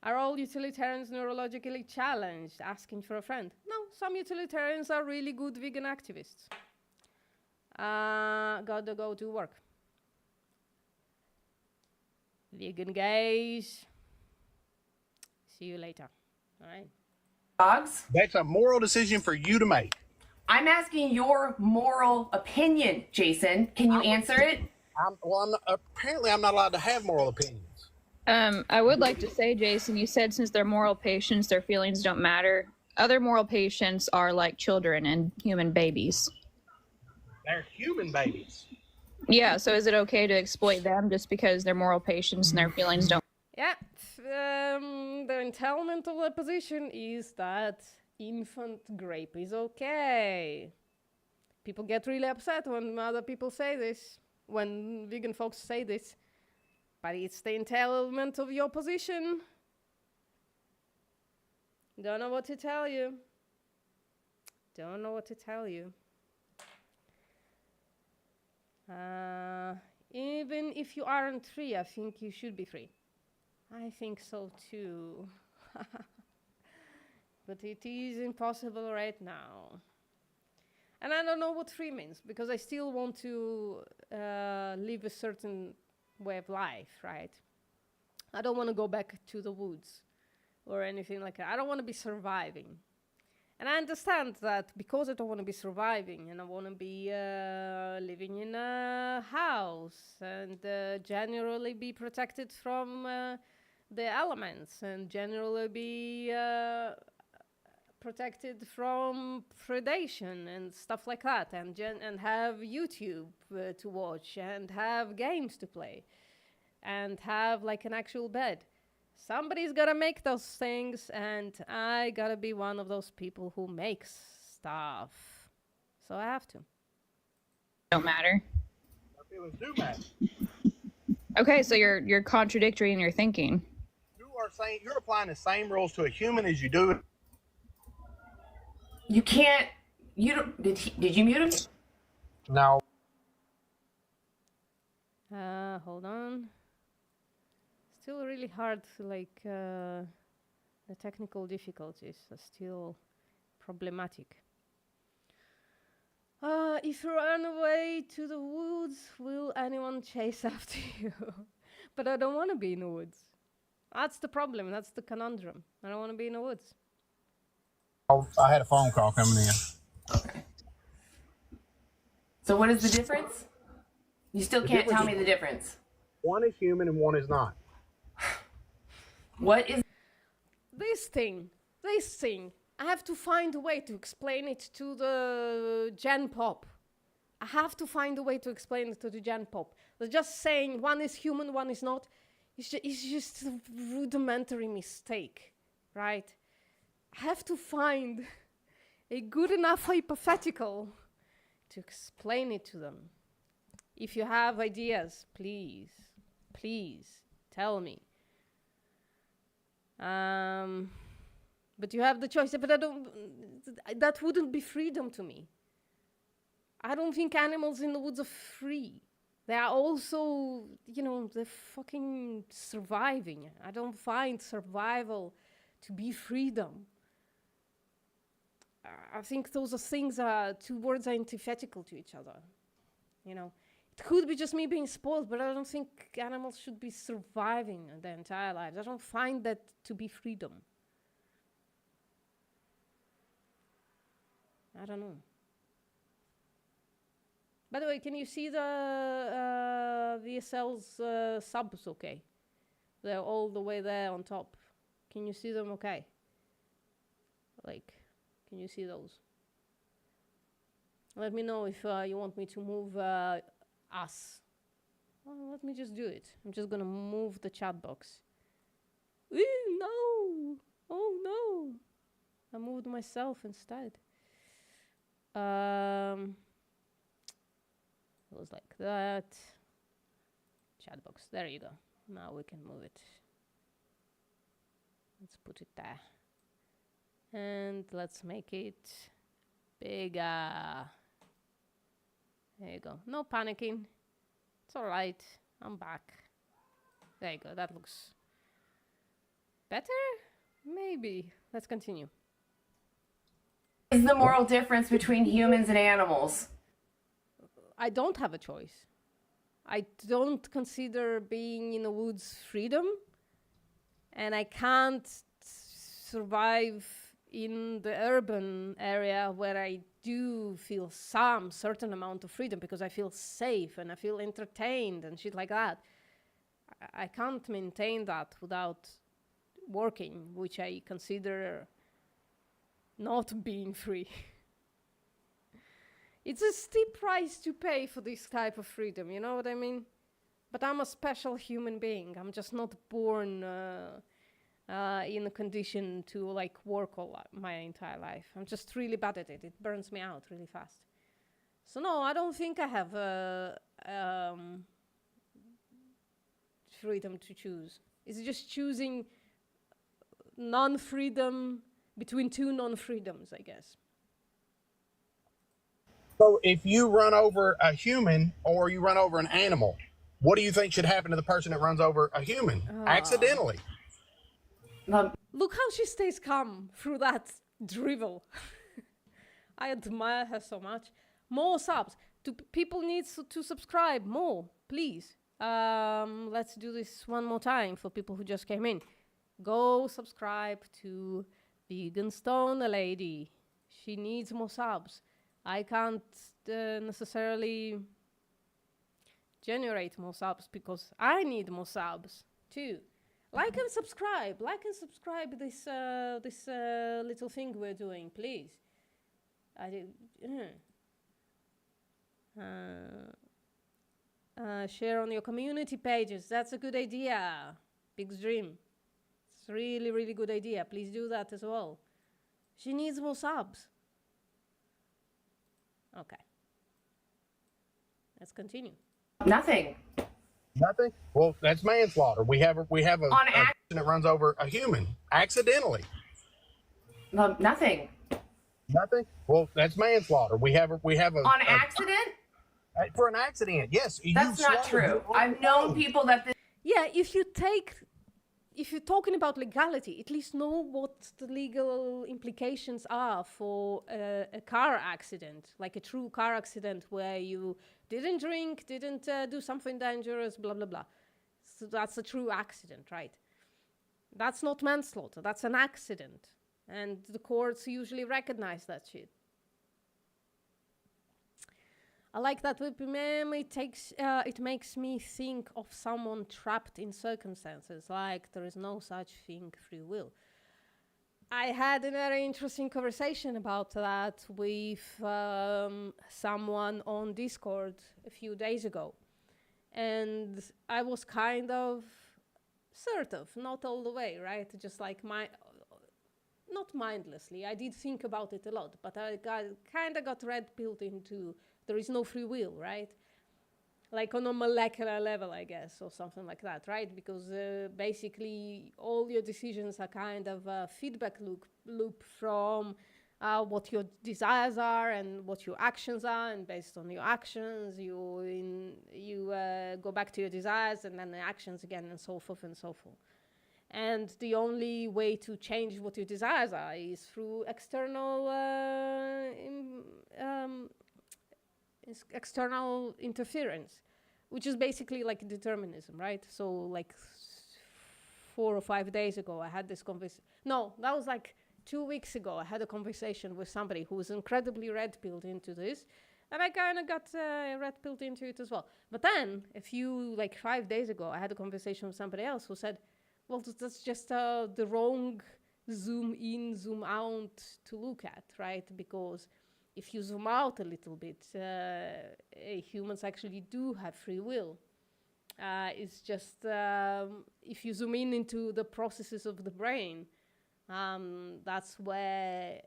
Are all utilitarians neurologically challenged? Asking for a friend. No, some utilitarians are really good vegan activists. Gotta go to work. Vegan gays. See you later. All right. Dogs. That's a moral decision for you to make. I'm asking your moral opinion, Jason. Can you answer it? Apparently I'm not allowed to have moral opinions. I would like to say, Jason, you said since they're moral patients, their feelings don't matter. Other moral patients are like children and human babies. They're human babies. Yeah, so is it okay to exploit them just because they're moral patients and their feelings don't? Yeah, the entailment of the position is that infant grape is okay. People get really upset when other people say this, when vegan folks say this, but it's the entailment of your position. Don't know what to tell you. Don't know what to tell you. Even if you aren't free, I think you should be free. I think so too. But it is impossible right now. And I don't know what free means, because I still want to live a certain way of life, right? I don't want to go back to the woods or anything like that. I don't want to be surviving. And I understand that because I don't want to be surviving and I want to be living in a house and generally be protected from the elements and generally be protected from predation and stuff like that, and have YouTube to watch and have games to play and have like an actual bed. Somebody's gotta make those things, and I gotta be one of those people who makes stuff. So I have to. Don't matter. Our feelings do matter. Okay, so you're contradictory in your thinking. You are saying you're applying the same rules to a human as you do. You can't. You don't. Did you mute him? No. Hold on. Still really hard, like, the technical difficulties are still problematic. If you run away to the woods, will anyone chase after you? But I don't want to be in the woods. That's the problem, that's the conundrum. I don't want to be in the woods. I had a phone call coming in. Okay. So what is the difference? You still can't tell me the difference. One is human and one is not. What is This thing, I have to find a way to explain it to the Gen Pop. I have to find a way to explain it to the Gen Pop. They're just saying one is human, one is not. It's just a rudimentary mistake, right? I have to find a good enough hypothetical to explain it to them. If you have ideas, please tell me. But you have the choice. But that wouldn't be freedom to me. I don't think animals in the woods are free. They are also, they're fucking surviving. I don't find survival to be freedom. I think those are things, two words are antithetical to each other. It could be just me being spoiled, but I don't think animals should be surviving their entire lives. I don't find that to be freedom. I don't know. By the way, can you see the VSL's subs okay? They're all the way there on top. Can you see them okay? Can you see those? Let me know if you want me to move us. Well, let me just do it. I'm just gonna move the chat box. Ooh, no! Oh no! I moved myself instead. It was like that. Chat box. There you go. Now we can move it. Let's put it there. And let's make it bigger. There you go. No panicking. It's alright. I'm back. There you go. That looks Better? Maybe. Let's continue. Is the moral difference between humans and animals? I don't have a choice. I don't consider being in the woods freedom, and I can't survive in the urban area where I do feel some certain amount of freedom because I feel safe and I feel entertained and shit like that. I can't maintain that without working, which I consider not being free. It's a steep price to pay for this type of freedom, you know what I mean? But I'm a special human being. I'm just not born in a condition to like work my entire life. I'm just really bad at it. It burns me out really fast. So no, I don't think I have freedom to choose. It's just choosing non-freedom between two non-freedoms, I guess. So if you run over a human or you run over an animal, what do you think should happen to the person that runs over a human accidentally? Look how she stays calm through that drivel. I admire her so much. More subs. People need to subscribe more, please. Let's do this one more time for people who just came in. Go subscribe to Vegan Stone Lady. She needs more subs. I can't necessarily generate more subs because I need more subs too. Like and subscribe. Like and subscribe this little thing we're doing, please. Share on your community pages. That's a good idea. Pig's Dream. It's really, really good idea. Please do that as well. She needs more subs. Okay. Let's continue. Nothing. Nothing. Well, that's manslaughter. We have a person that runs over a human accidentally. Nothing. Nothing. Well, that's manslaughter. We have On accident? For an accident. Yes. That's not true. I've known people that this Yeah, if you're talking about legality, at least know what the legal implications are for a car accident, like a true car accident where you didn't drink, didn't do something dangerous, blah, blah, blah. So that's a true accident, right? That's not manslaughter, that's an accident. And the courts usually recognize that shit. I like that with meme. It makes me think of someone trapped in circumstances, like there is no such thing free will. I had a very interesting conversation about that with someone on Discord a few days ago. And I was kind of, sort of, not all the way, right? Just like not mindlessly. I did think about it a lot, but I kind of got red-pilled into there is no free will, right? Like on a molecular level, I guess, or something like that, right? Because basically all your decisions are kind of a feedback loop from what your desires are and what your actions are, and based on your actions, you go back to your desires and then the actions again, and so forth and so forth. And the only way to change what your desires are is through external interference, which is basically like determinism, right? So like 4 or 5 days ago, I had this conversation. No, that was like 2 weeks ago. I had a conversation with somebody who was incredibly red-pilled into this, and I kind of got red-pilled into it as well. But then, 5 days ago, I had a conversation with somebody else who said, well, that's just the wrong zoom in, zoom out to look at, right? Because if you zoom out a little bit, humans actually do have free will. It's just if you zoom in into the processes of the brain, that's where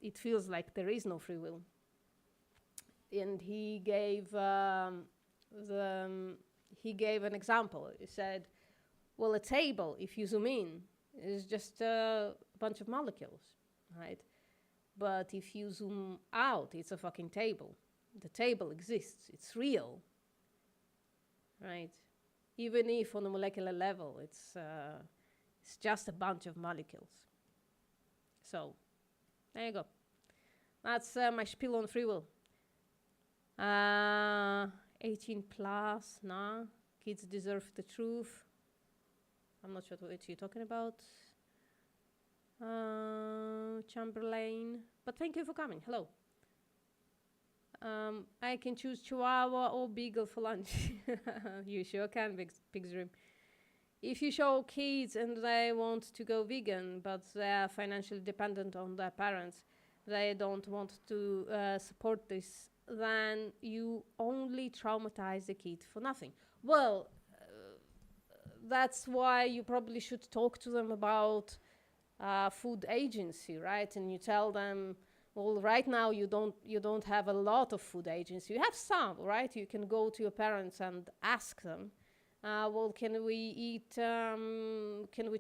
it feels like there is no free will. And he gave an example. He said, well, a table, if you zoom in, is just a bunch of molecules, right? But if you zoom out, it's a fucking table. The table exists. It's real, right? Even if on a molecular level, it's It's just a bunch of molecules. So, there you go. That's my spiel on free will. 18 plus, nah. Kids deserve the truth. I'm not sure what you're talking about. Chamberlain. But thank you for coming. Hello. I can choose Chihuahua or Beagle for lunch. You sure can, Pig's Dream. If you show kids and they want to go vegan, but they are financially dependent on their parents, they don't want to support this, then you only traumatize the kid for nothing. Well, that's why you probably should talk to them about food agency, right? And you tell them, well, right now you don't have a lot of food agency. You have some, right? You can go to your parents and ask them, well, can we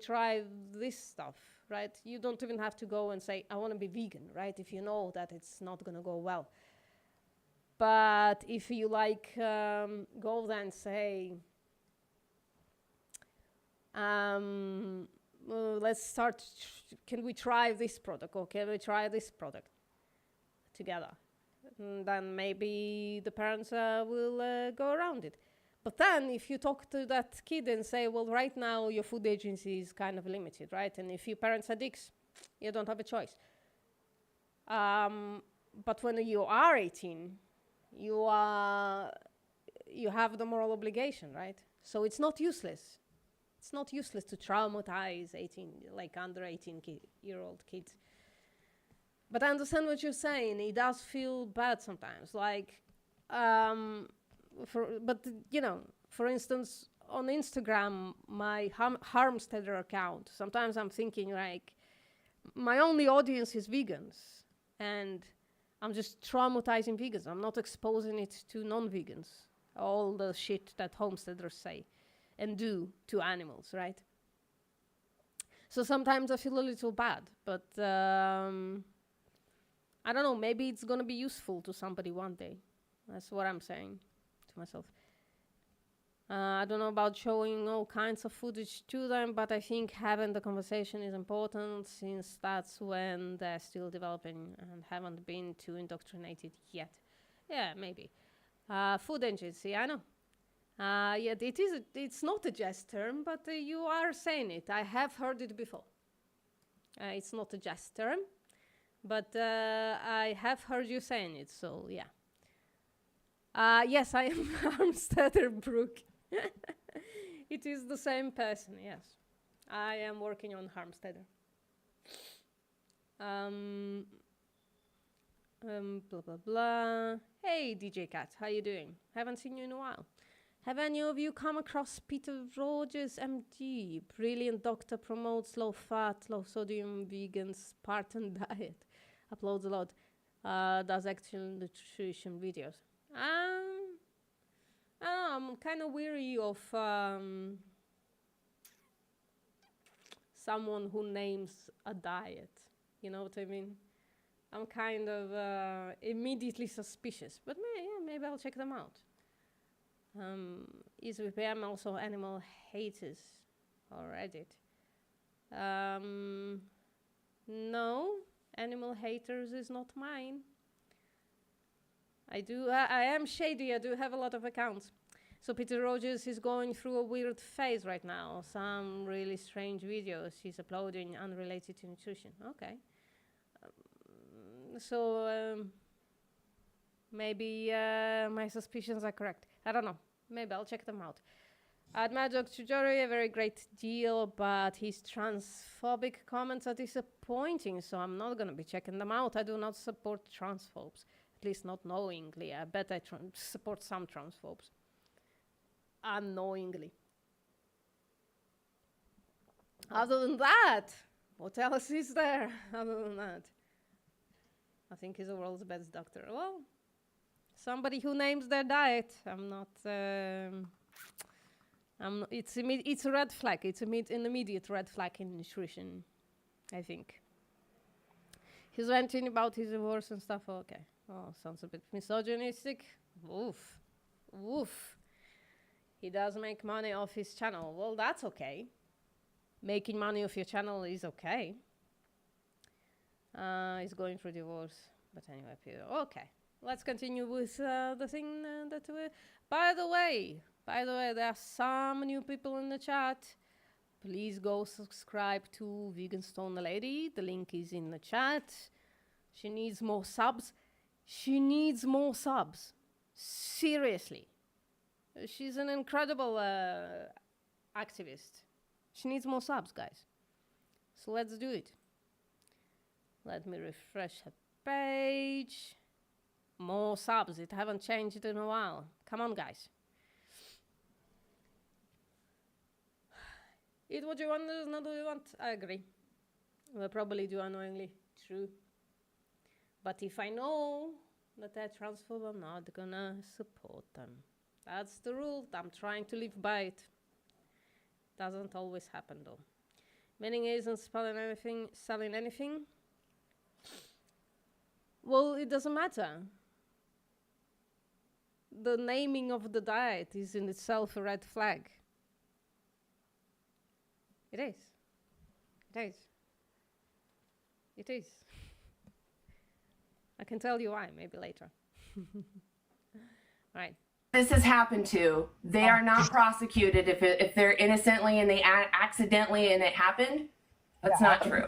try this stuff, right? You don't even have to go and say, I want to be vegan, right? If you know that it's not going to go well. But if you go there and say, well, let's start, can we try this product or can we try this product together? And then maybe the parents will go around it. But then if you talk to that kid and say, well, right now your food agency is kind of limited, right? And if your parents are dicks, you don't have a choice. But when you are 18, you have the moral obligation, right? So it's not useless. It's not useless to traumatize under 18-year-old kids. But I understand what you're saying. It does feel bad sometimes. For instance, on Instagram, my Harmsteader account, sometimes I'm thinking my only audience is vegans. And I'm just traumatizing vegans. I'm not exposing it to non-vegans. All the shit that homesteaders say and do to animals, right? So sometimes I feel a little bad, but I don't know, maybe it's going to be useful to somebody one day. That's what I'm saying to myself. I don't know about showing all kinds of footage to them, but I think having the conversation is important since that's when they're still developing and haven't been too indoctrinated yet. Yeah, maybe. Food agency, I know. It's not a jest term, but you are saying it. I have heard it before. It's not a jest term, but I have heard you saying it, so yeah. Yes, I am Armsteader Brooke. It is the same person, yes. I am working on Harmsteader. Blah, blah, blah. Hey, DJ Cat, how you doing? Haven't seen you in a while. Have any of you come across Peter Rogers, MD? Brilliant doctor, promotes low-fat, low-sodium, vegan, Spartan diet. Uploads a lot. Does actual nutrition videos. I don't know, I'm kind of weary of someone who names a diet. You know what I mean? I'm kind of immediately suspicious, but maybe I'll check them out. Is VPM also animal haters or Reddit? No, animal haters is not mine. I am shady, I do have a lot of accounts. So Peter Rogers is going through a weird phase right now. Some really strange videos he's uploading unrelated to nutrition. Okay. Maybe my suspicions are correct. I don't know. Maybe I'll check them out. I admire Dr. Jory a very great deal, but his transphobic comments are disappointing, so I'm not going to be checking them out. I do not support transphobes. At least not knowingly. I bet I support some transphobes. Unknowingly. Other than that, what else is there other than that? I think he's the world's best doctor. Well, somebody who names their diet. It's a red flag. It's an immediate red flag in nutrition, I think. He's ranting about his divorce and stuff. Okay. Oh, sounds a bit misogynistic. Oof. He does make money off his channel. Well, that's okay. making money off your channel is okay. He's going through divorce. But anyway, Peter. Okay. Let's continue with the thing that we... By the way, there are some new people in the chat. Please go subscribe to Vegan Stone Lady. The link is in the chat. She needs more subs. She needs more subs. Seriously. She's an incredible activist. She needs more subs, guys. So let's do it. Let me refresh her page. More subs. It haven't changed in a while. Come on, guys. Eat what you want, not what you want. I agree. We'll probably do annoyingly. True. But if I know that they're transphobe, I'm not gonna support them. That's the rule. I'm trying to live by it. Doesn't always happen though. Meaning isn't selling anything. Well, it doesn't matter. The naming of the diet is in itself a red flag. It is. It is. It is. I can tell you why, maybe later. Right. This has happened to, they are not prosecuted if they're innocently and they accidentally and it happened. That's not true.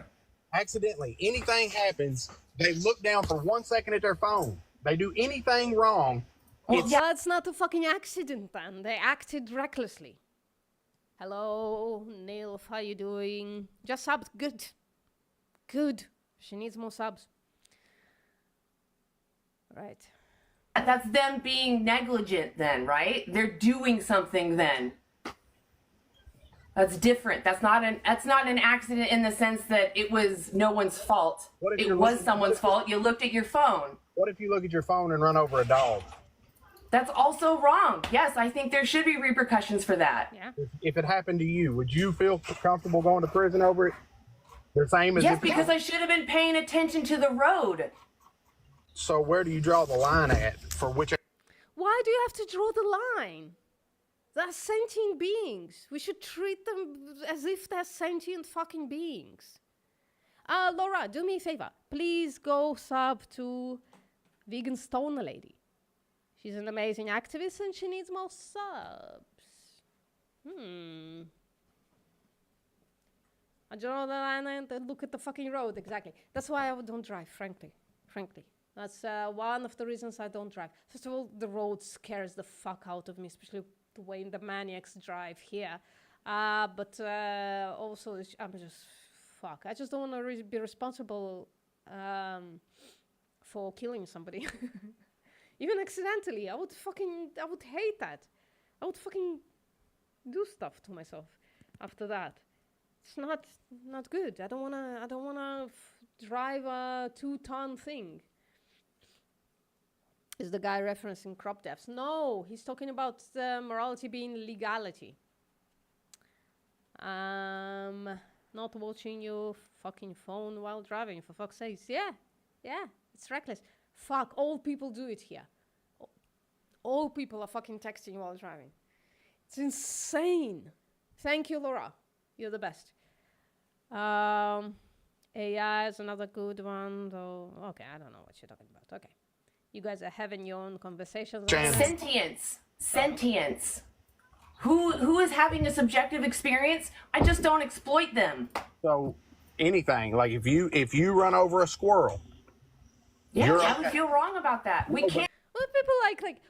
Accidentally, anything happens, they look down for 1 second at their phone. They do anything wrong. Well, that's not a fucking accident, then. They acted recklessly. Hello, Nilf, how you doing? Just subs, good. Good. She needs more subs. Right. That's them being negligent then, right? They're doing something then. That's different. That's not an accident in the sense that it was no one's fault. It was someone's fault. You looked at your phone. What if you look at your phone and run over a dog? That's also wrong. Yes, I think there should be repercussions for that. Yeah. If it happened to you, would you feel comfortable going to prison over it? The same as Yes, because I should have been paying attention to the road. So where do you draw the line at for which? Why do you have to draw the line? They're sentient beings. We should treat them as if they're sentient fucking beings. Laura, do me a favor. Please go sub to Vegan Stone Lady. She's an amazing activist and she needs more subs. I draw the line and look at the fucking road, exactly. That's why I don't drive, frankly. That's one of the reasons I don't drive. First of all, the road scares the fuck out of me, especially the way the maniacs drive here. But also, I'm just, fuck. I just don't want to be responsible for killing somebody. Even accidentally. I would hate that. I would fucking do stuff to myself after that. It's not good. I don't wanna drive a 2-ton thing. Is the guy referencing crop deaths? No, he's talking about morality being legality. Not watching your fucking phone while driving, for fuck's sake. Yeah, it's reckless. Fuck, all people do it here. All people are fucking texting while driving. It's insane. Thank you, Laura. You're the best. AI is another good one, though. Okay, I don't know what you're talking about. Okay. You guys are having your own conversations. Sentience. Who is having a subjective experience? I just don't exploit them. So anything, like if you run over a squirrel. Yeah, I would feel wrong about that. We can't. Well, people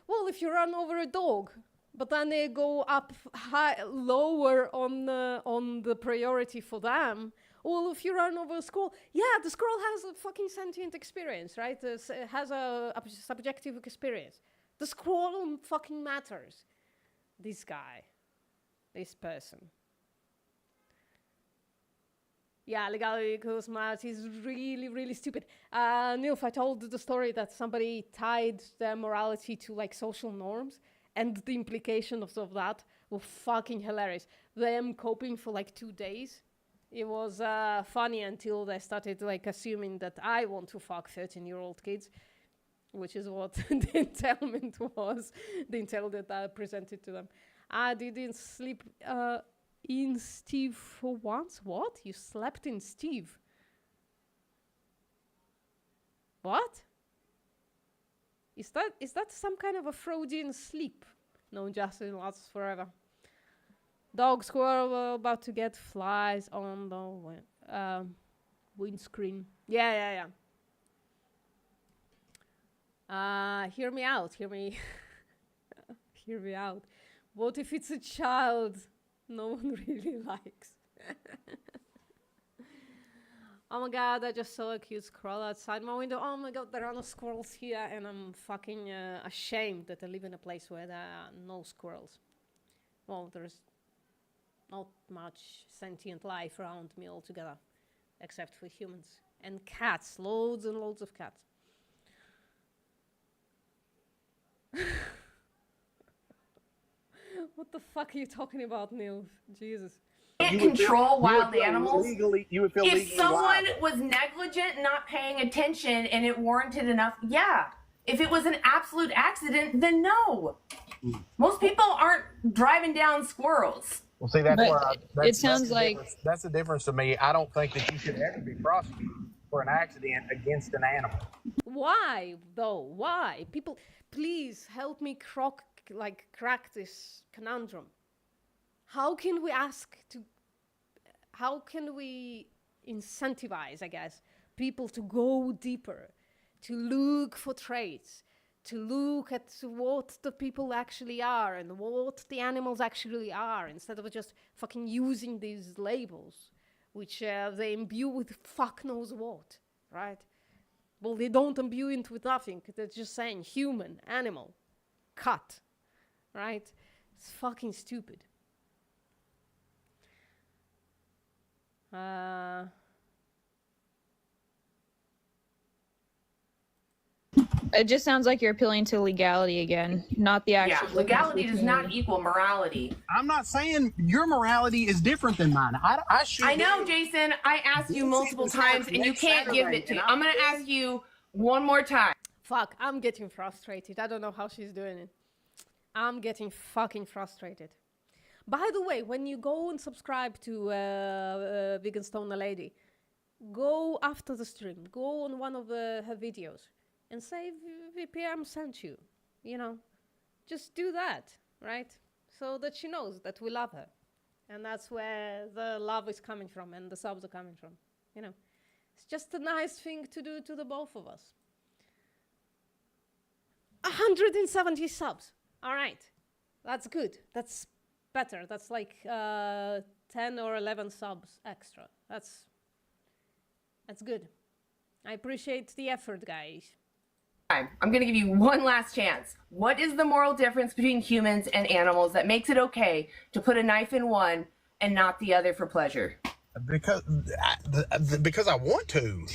well, if you run over a dog, but then they go up lower on the priority for them. Well, if you run over a squirrel, yeah, the squirrel has a fucking sentient experience, right? It has a subjective experience. The squirrel fucking matters. This guy, this person. Yeah, legality equals morality is really, really stupid. Nilf, I told the story that somebody tied their morality to like social norms, and the implications of that were fucking hilarious. Them coping for like 2 days. It was funny until they started like assuming that I want to fuck 13-year-old kids, which is what the entailment was, the entail that I presented to them. I didn't sleep in Steve for once? What? You slept in Steve? What? Is that some kind of a Freudian sleep? No, Justin lasts forever. Dog squirrel about to get flies on the windscreen. Yeah. Hear me out. Hear me out. What if it's a child no one really likes? Oh my god, I just saw a cute squirrel outside my window. Oh my god, there are no squirrels here, and I'm fucking ashamed that I live in a place where there are no squirrels. Well, there's not much sentient life around me altogether, except for humans. And cats, loads and loads of cats. What the fuck are you talking about, Neil? Jesus. Can't control wild you animals. you would feel If legally someone liable. was negligent, not paying attention, and it warranted enough, yeah. If it was an absolute accident, then no. Most people aren't driving down squirrels. Well, see, that's But where it sounds like that's the difference to me. I don't think that you should ever be prosecuted for an accident against an animal. Why, though? Why? People, please help me crack this conundrum. How can we incentivize, I guess, people to go deeper, to look for traits, to look at what the people actually are and what the animals actually are, instead of just fucking using these labels, which they imbue with fuck knows what, right? Well, they don't imbue it with nothing. They're just saying human, animal, cut, right? It's fucking stupid. it just sounds like you're appealing to legality again, not the actual. Yeah, legality does not equal morality. I'm not saying your morality is different than mine. I should. I know, Jason. I asked you multiple times, and you can't give it to me. I'm going to ask you one more time. Fuck, I'm getting frustrated. I don't know how she's doing it. I'm getting fucking frustrated. By the way, when you go and subscribe to Vegan Stoner Lady, go after the stream, go on one of her videos and say VPM sent you. You know, just do that, right? So that she knows that we love her. And that's where the love is coming from and the subs are coming from. You know, it's just a nice thing to do to the both of us. 170 subs. All right. That's good. That's better. That's like 10 or 11 subs extra. That's good. I appreciate the effort, guys. I'm going to give you one last chance. What is the moral difference between humans and animals that makes it okay to put a knife in one and not the other for pleasure? because I want to.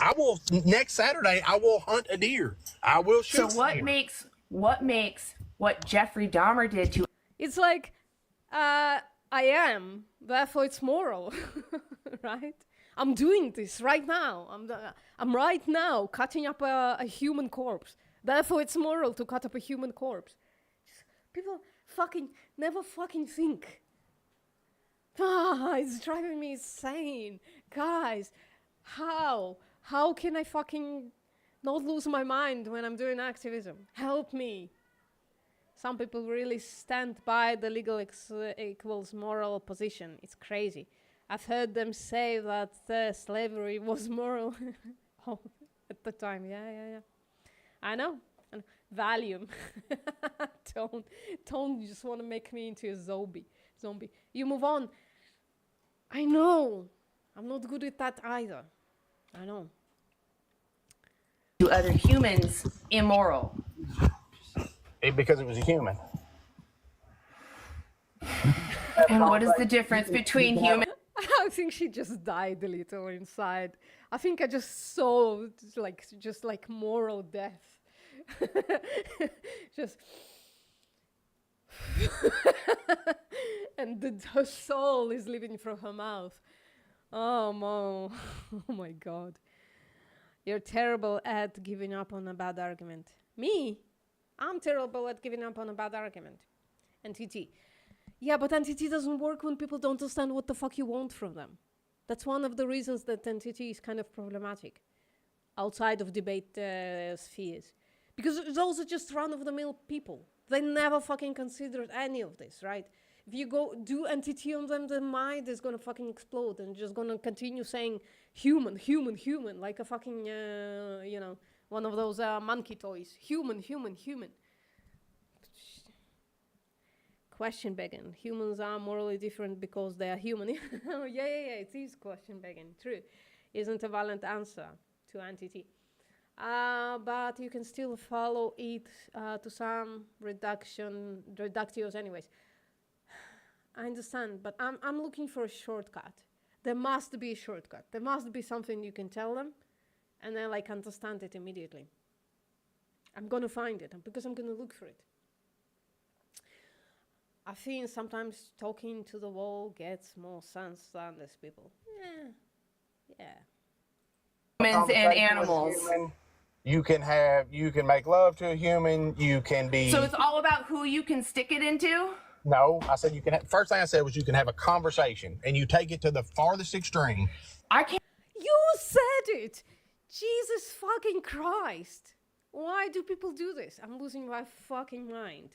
I will next Saturday. I will hunt a deer. I will shoot. So what deer. makes what Jeffrey Dahmer did to It's like, I am, therefore it's moral, right? I'm doing this right now. I'm right now cutting up a human corpse. Therefore it's moral to cut up a human corpse. People never fucking think. It's driving me insane. Guys, how can I fucking not lose my mind when I'm doing activism? Help me. Some people really stand by the legal equals moral position. It's crazy. I've heard them say that slavery was moral at the time. Yeah. I know. And Valium. Don't just want to make me into a zombie. You move on. I know. I'm not good at that either. I know. other humans immoral? Because it was a human. And what is the difference between human? I think she just died a little inside. I think I just saw just like moral death. Just and her soul is living from her mouth. Oh, Mo. Oh my God. You're terrible at giving up on a bad argument. Me? I'm terrible at giving up on a bad argument. And TT, Yeah, but entity doesn't work when people don't understand what the fuck you want from them. That's one of the reasons that entity is kind of problematic outside of debate spheres. Because it's also just run-of-the-mill people. They never fucking considered any of this, right? If you go do entity on them, their mind is gonna fucking explode and just gonna continue saying human, human, human, like a fucking, you know, one of those monkey toys. Human, human, human. Question begging. Humans are morally different because they are human. Yeah, it is question begging. True. Isn't a valid answer to entity. But you can still follow it to some reductios anyways. I understand, but I'm looking for a shortcut. There must be a shortcut. There must be something you can tell them, and then like understand it immediately. I'm gonna find it because I'm gonna look for it. I think sometimes talking to the wall gets more sense than these people. Yeah. Humans and Conversation with a animals. human. You can make love to a human. You can be. So it's all about who you can stick it into? No, I said you can. First thing I said was you can have a conversation, and you take it to the farthest extreme. I can't. You said it! Jesus fucking Christ! Why do people do this? I'm losing my fucking mind.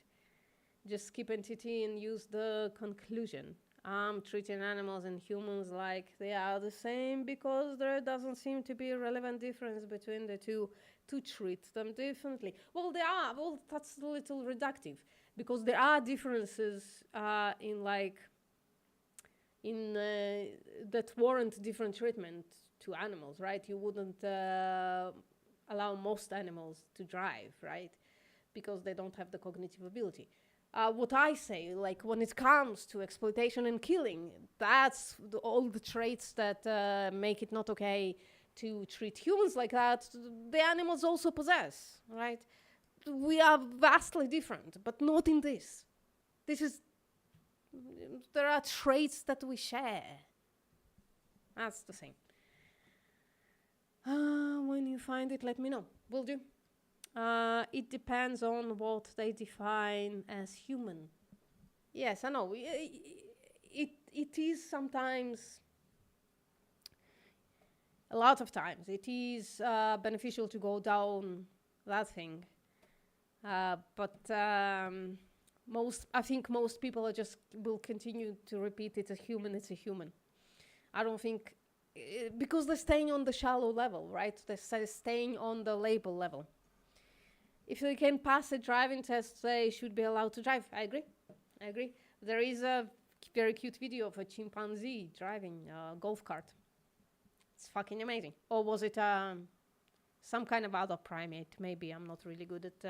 Just skip entity and use the conclusion. I'm treating animals and humans like they are the same because there doesn't seem to be a relevant difference between the two to treat them differently. Well, there are. Well, that's a little reductive because there are differences that warrant different treatment to animals, right? You wouldn't allow most animals to drive, right? Because they don't have the cognitive ability. What I say, like when it comes to exploitation and killing, that's all the traits that make it not okay to treat humans like that, the animals also possess, right? We are vastly different, but not in this. There are traits that we share. That's the thing. When you find it, let me know. Will do. It depends on what they define as human. Yes, I know. It is sometimes, a lot of times, it is beneficial to go down that thing. But I think most people will continue to repeat it's a human. I don't think, because they're staying on the shallow level, right? They're staying on the label level. If they can pass a driving test, they should be allowed to drive. I agree. There is a very cute video of a chimpanzee driving a golf cart. It's fucking amazing. Or was it some kind of other primate? Maybe. I'm not really good at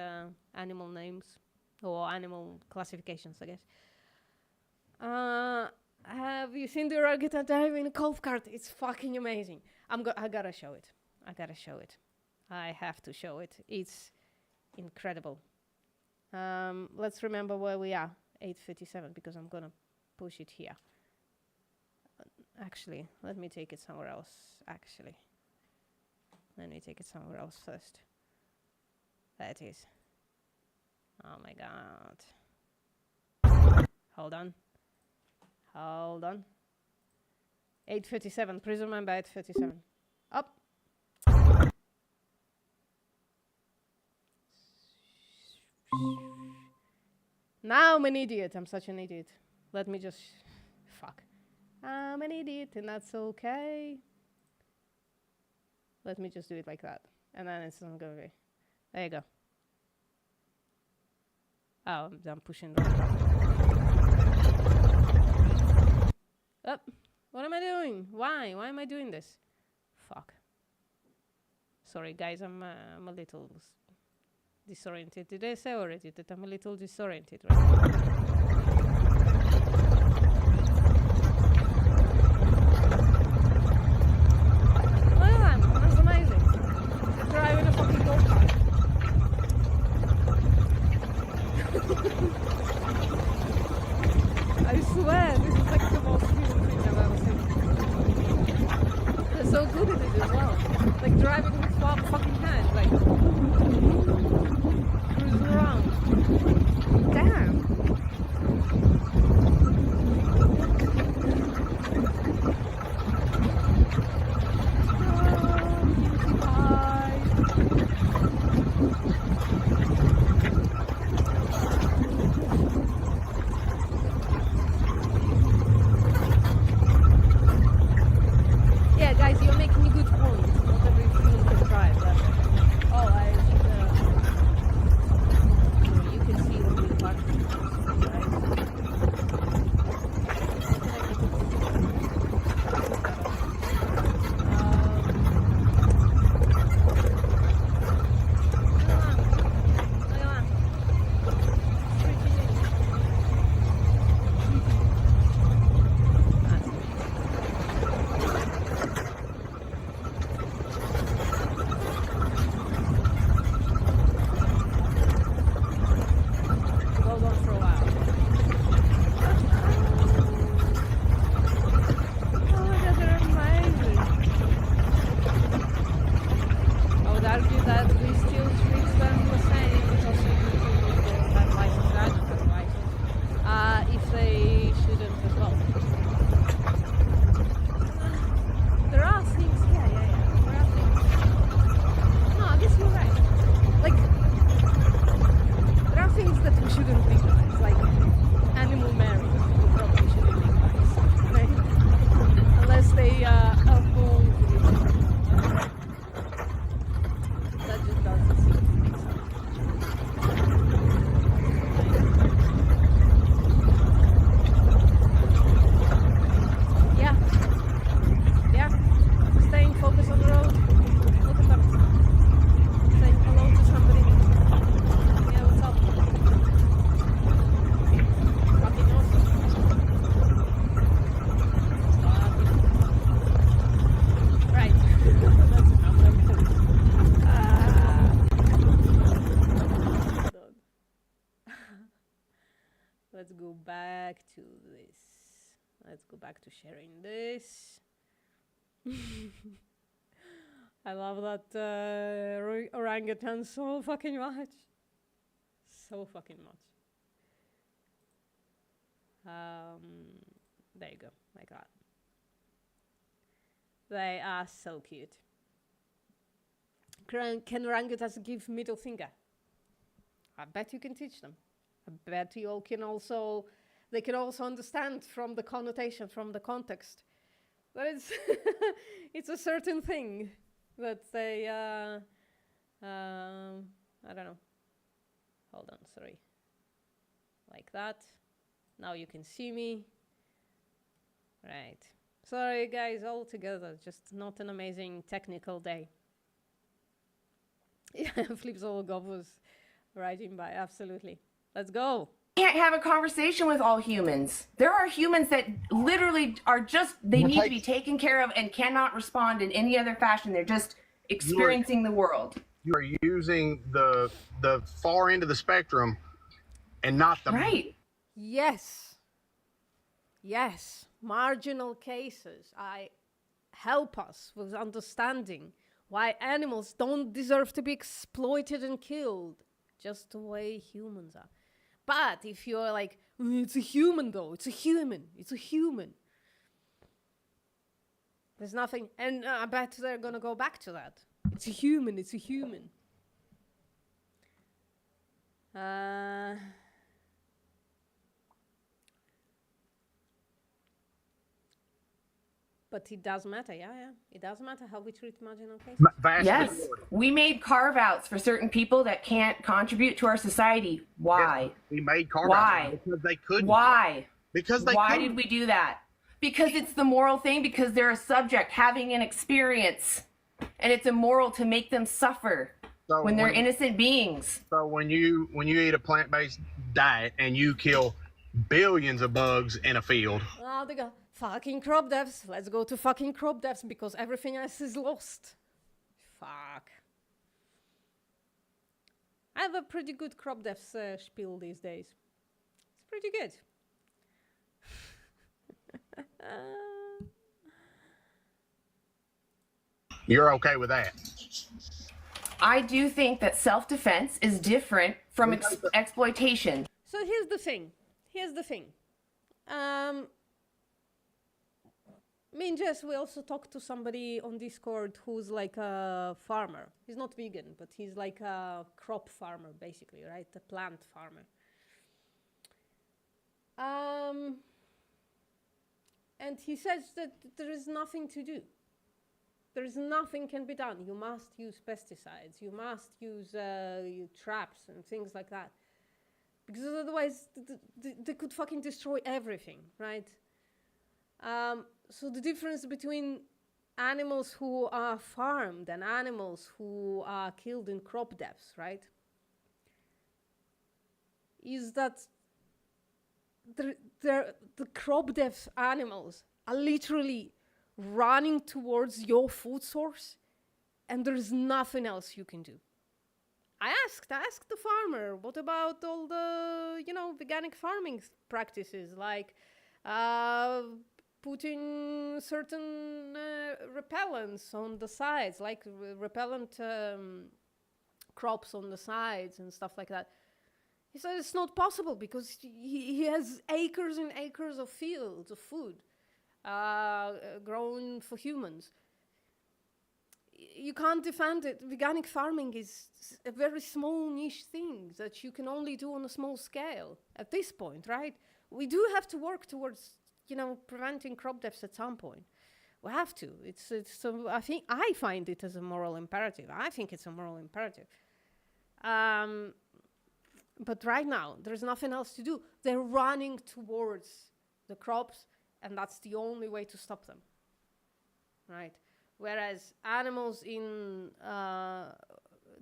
animal names or animal classifications, I guess. Have you seen the orangutan driving a golf cart? It's fucking amazing. I gotta show it. I have to show it. It's incredible. Let's remember where we are. 8:57, because I'm gonna push it here. Actually, let me take it somewhere else. Let me take it somewhere else first. There it is. Oh my god. Hold on. 8:57. Please remember 8:57. Up. Now I'm an idiot. I'm such an idiot. Let me just... Fuck. I'm an idiot and that's okay. Let me just do it like that. And then it's not gonna be... There you go. Oh, I'm pushing the... Oh, what am I doing? Why? Why am I doing this? Fuck. Sorry guys, I'm a little... disoriented. Did I say already that I'm a little disoriented right now? Look at that, that's amazing. They're driving a fucking go-kart. I swear, this is like the most beautiful thing I've ever seen. They're so good at it as well. Like driving with fucking hands, like... cruising around. Damn. shouldn't legalize. Like animal marriage, we probably shouldn't legalize, right? Unless they evolve with each other. That just doesn't seem to make sense. Yeah. Yeah. Staying focused on the road. Look at them. Saying hello to somebody. Yeah, what's up? Fucking awesome. Right. That's enough. Done. Let's go back to this. Let's go back to sharing this. I love that orangutan so fucking much. So fucking much. There you go, like that. They are so cute. Can orangutans give middle finger? I bet you can teach them. I bet you all can also, they can also understand from the connotation, from the context. But it's, it's a certain thing that they, I don't know. Hold on, sorry. Like that. Now you can see me. Right. Sorry guys, all together, just not an amazing technical day. Yeah, Flips all was writing by, absolutely. Let's go. Can't have a conversation with all humans. There are humans that literally are just, they need to be taken care of and cannot respond in any other fashion. They're just experiencing the world. You are using the far end of the spectrum and not the Right. Yes. Yes. Marginal cases. I help us with understanding why animals don't deserve to be exploited and killed just the way humans are. But if you're like, it's a human though, it's a human, it's a human. There's nothing, and I bet they're gonna go back to that. It's a human, it's a human. But it does matter, yeah. It does matter how we treat marginal cases. vast Yes. majority. We made carve outs for certain people that can't contribute to our society. Why? We made carve Why? outs because they couldn't. Why? Because they Why couldn't. did we do that? Because it's the moral thing, because they're a subject having an experience. And it's immoral to make them suffer So when they're innocent beings. So when you eat a plant-based diet and you kill billions of bugs in a field, Oh, they go, fucking crop devs. Let's go to fucking crop devs because everything else is lost. Fuck. I have a pretty good crop devs spiel these days. It's pretty good. you're okay with that. I do think that self-defense is different from exploitation. So here's the thing. Me and Jess, we also talked to somebody on Discord who's like a farmer. He's not vegan, but he's like a crop farmer, basically, right? A plant farmer. And he says that there is nothing to do. There is nothing can be done. You must use pesticides. You must use traps and things like that. Because otherwise, they could fucking destroy everything, right? So the difference between animals who are farmed and animals who are killed in crop deaths, right? Is that the crop death animals are literally running towards your food source, and there's nothing else you can do. I asked the farmer, what about all the, veganic farming practices, like putting certain repellents on the sides, like repellent crops on the sides and stuff like that. He said it's not possible because he has acres and acres of fields of food grown for humans. you can't defend it. Organic farming is a very small niche thing that you can only do on a small scale at this point, right? We do have to work towards, preventing crop deaths at some point. We have to. So I find it as a moral imperative. I think it's a moral imperative. But right now, there's nothing else to do. They're running towards the crops, and that's the only way to stop them, right? Whereas animals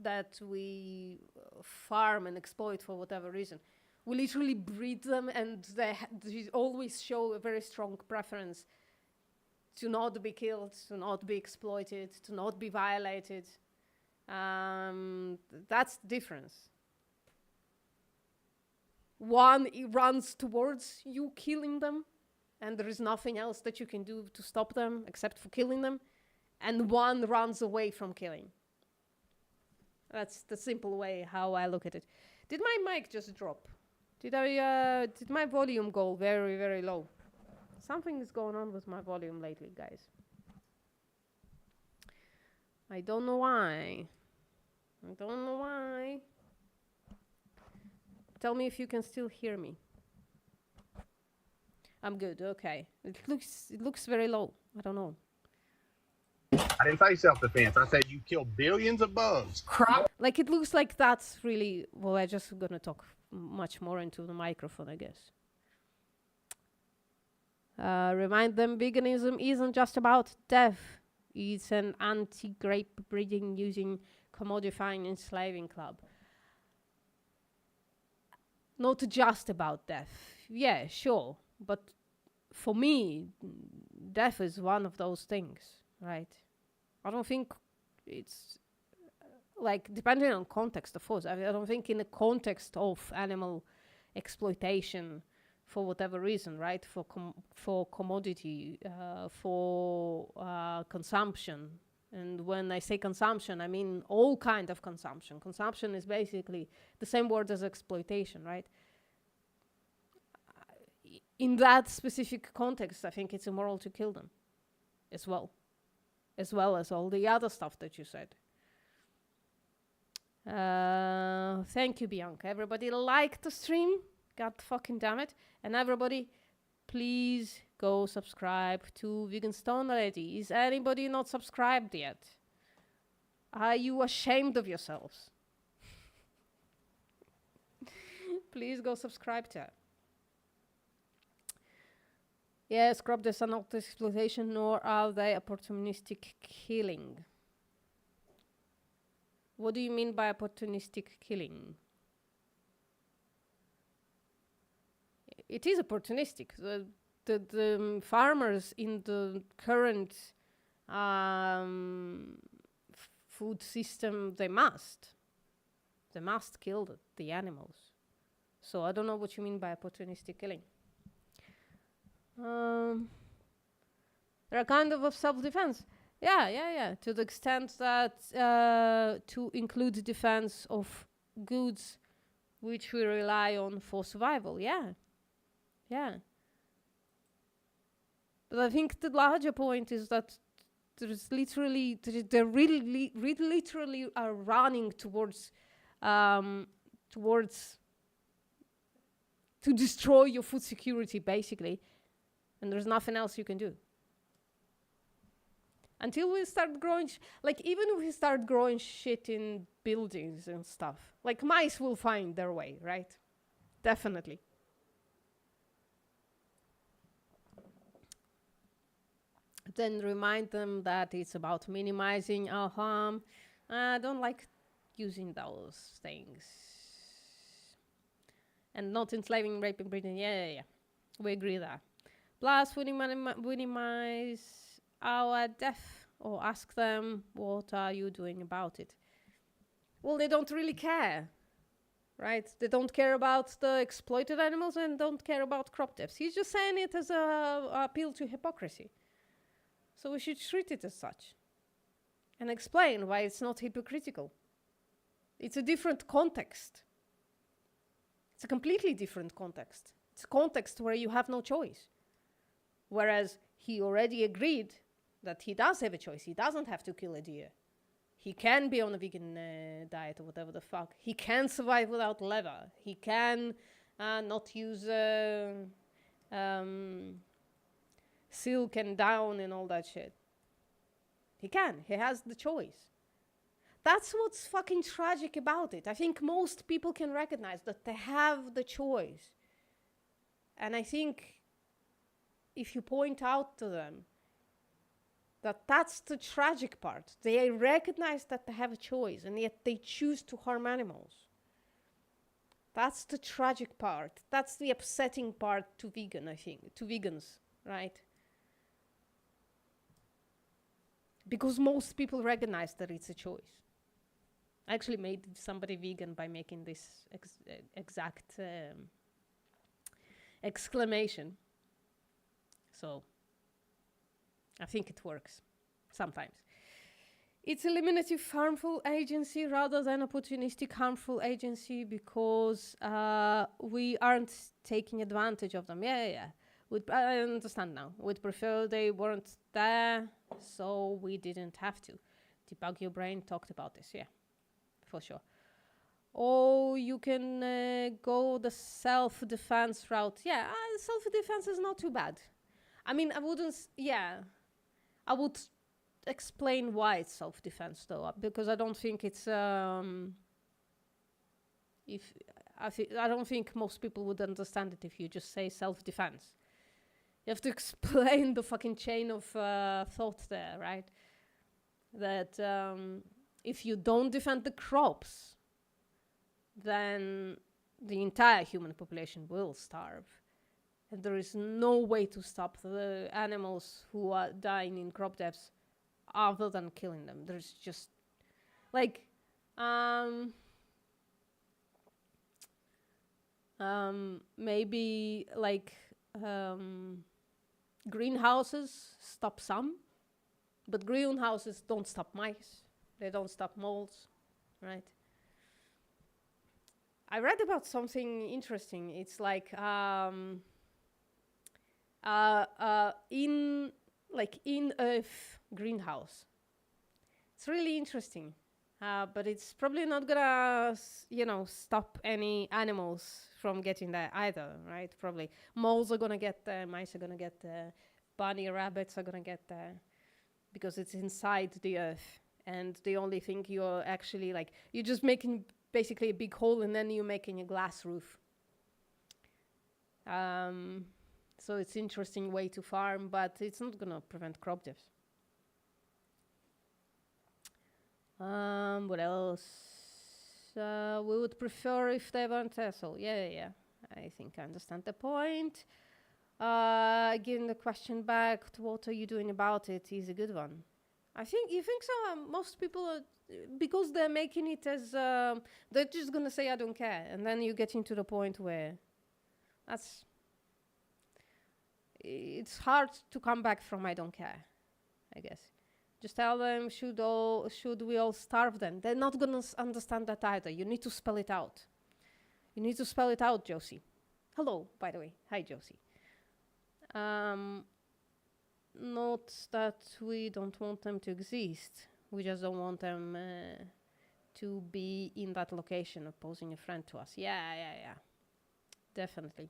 that we farm and exploit for whatever reason, we literally breed them, and they always show a very strong preference to not be killed, to not be exploited, to not be violated. That's the difference. One runs towards you killing them, and there is nothing else that you can do to stop them except for killing them. And one runs away from killing. That's the simple way how I look at it. Did my mic just drop? Did my volume go very, very low? Something is going on with my volume lately, guys. I don't know why. Tell me if you can still hear me. I'm good, okay. It looks very low. I don't know. I didn't say self-defense. I said you kill billions of bugs. Like, it looks like that's really... Well, I'm just gonna talk much more into the microphone, I guess. Remind them veganism isn't just about death. It's an anti-grape breeding using commodifying enslaving club. Not just about death. Yeah, sure. But for me, death is one of those things, right? I don't think it's like, depending on context, of course. I don't think in the context of animal exploitation for whatever reason, right? For commodity, for consumption. And when I say consumption, I mean all kind of consumption. Consumption is basically the same word as exploitation, right? In that specific context, I think it's immoral to kill them as well as all the other stuff that you said. Thank you, Bianca. Everybody like the stream. God fucking damn it. And everybody, please go subscribe to Vegan Stone already. Is anybody not subscribed yet? Are you ashamed of yourselves? Please go subscribe to it. Yes, crop deaths are not exploitation, nor are they opportunistic killing. What do you mean by opportunistic killing? It is opportunistic. The farmers in the current food system, they must kill the animals. So I don't know what you mean by opportunistic killing. They're kind of self-defense. Yeah. To the extent that to include defense of goods which we rely on for survival. Yeah. But I think the larger point is that there's literally, they really literally are running towards to destroy your food security, basically. And there's nothing else you can do. Until we start growing, even if we start growing shit in buildings and stuff, mice will find their way, right? Definitely. Then remind them that it's about minimizing our harm. I don't like using those things. And not enslaving, raping, breeding. Yeah. We agree there. Plus, we minimize our death, or ask them, what are you doing about it? Well, they don't really care, right? They don't care about the exploited animals and don't care about crop deaths. He's just saying it as an appeal to hypocrisy. So we should treat it as such and explain why it's not hypocritical. It's a different context. It's a completely different context. It's a context where you have no choice. Whereas he already agreed that he does have a choice. He doesn't have to kill a deer. He can be on a vegan diet or whatever the fuck. He can survive without leather. He can not use silk and down and all that shit. He can. He has the choice. That's what's fucking tragic about it. I think most people can recognize that they have the choice. And I think if you point out to them that that's the tragic part, they recognize that they have a choice and yet they choose to harm animals. That's the tragic part. That's the upsetting part to vegans, right? Because most people recognize that it's a choice. I actually made somebody vegan by making this exact exclamation. So I think it works sometimes. It's eliminative harmful agency rather than opportunistic harmful agency because we aren't taking advantage of them. Yeah. I understand now. We'd prefer they weren't there, so we didn't have to. Debug Your Brain talked about this, yeah, for sure. Or you can go the self-defense route. Yeah, self-defense is not too bad. I mean, I would explain why it's self-defense though, because I don't think it's I don't think most people would understand it if you just say self-defense. You have to explain the fucking chain of thought there, right? That if you don't defend the crops, then the entire human population will starve. And there is no way to stop the animals who are dying in crop deaths other than killing them. There's just like maybe like greenhouses stop some, but greenhouses don't stop mice. They don't stop moles, right? I read about something interesting. It's like in Earth greenhouse. It's really interesting, but it's probably not gonna, stop any animals from getting there either, right? Probably moles are gonna get there, mice are gonna get there, bunny rabbits are gonna get there, because it's inside the Earth, and the only thing you're actually you're just making basically a big hole, and then you're making a glass roof. So it's an interesting way to farm, but it's not gonna prevent crop deaths. What else? We would prefer if they weren't asshole. Yeah. I think I understand the point. Giving the question back to what are you doing about it is a good one. You think so? Most people are, because they're making it as, they're just gonna say, I don't care. And then you get into the point where it's hard to come back from I don't care, I guess. Just tell them, should we all starve then? They're not gonna understand that either. You need to spell it out. You need to spell it out, Josie. Hello, by the way. Hi, Josie. Not that we don't want them to exist. We just don't want them to be in that location opposing a friend to us. Yeah. Definitely.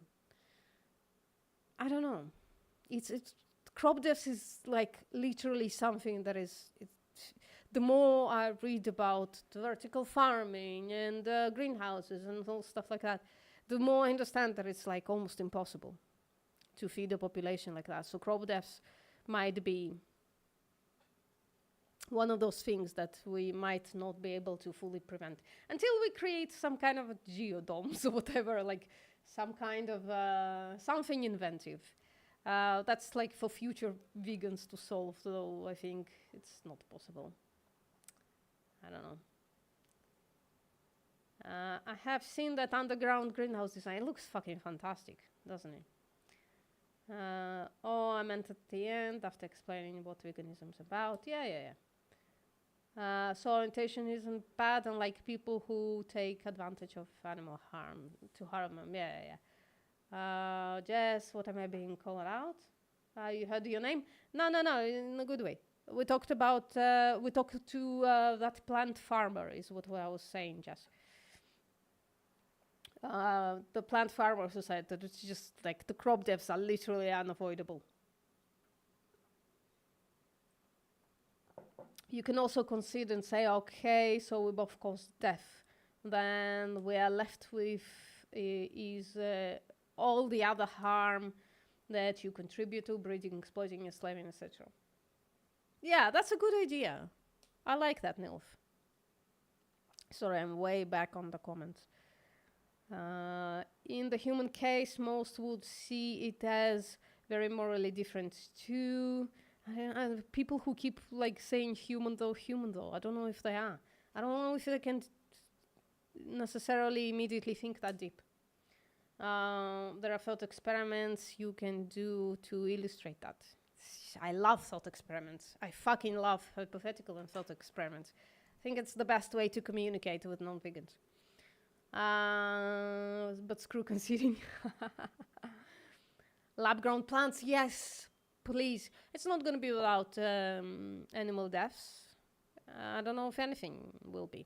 I don't know. It's crop deaths is literally something that is. The more I read about the vertical farming and greenhouses and all stuff like that, the more I understand that it's almost impossible to feed a population like that. So crop deaths might be one of those things that we might not be able to fully prevent until we create some kind of a geodomes or whatever, some kind of something inventive. That's for future vegans to solve, though I think it's not possible. I don't know. I have seen that underground greenhouse design. It looks fucking fantastic, doesn't it? I meant at the end, after explaining what veganism's about. Yeah. So orientation isn't bad, and people who take advantage of animal harm to harm them. Yeah. Jess, what am I being called out? You heard your name? No, in a good way. We talked to that plant farmer, is what I was saying, Jess. The plant farmer who said that it's just like the crop deaths are literally unavoidable. You can also consider and say, okay, so we both caused death. Then we are left with is all the other harm that you contribute to, breeding, exploiting, enslaving, etc. Yeah, that's a good idea. I like that, Nilf. Sorry, I'm way back on the comments. In the human case, most would see it as very morally different too. People who keep like saying human though, I don't know if they are. I don't know if they can necessarily immediately think that deep. There are thought experiments you can do to illustrate that. I love thought experiments. I fucking love hypothetical and thought experiments. I think it's the best way to communicate with non-vegans. But screw conceding. Lab-grown plants, yes, please. It's not going to be without animal deaths. I don't know if anything will be.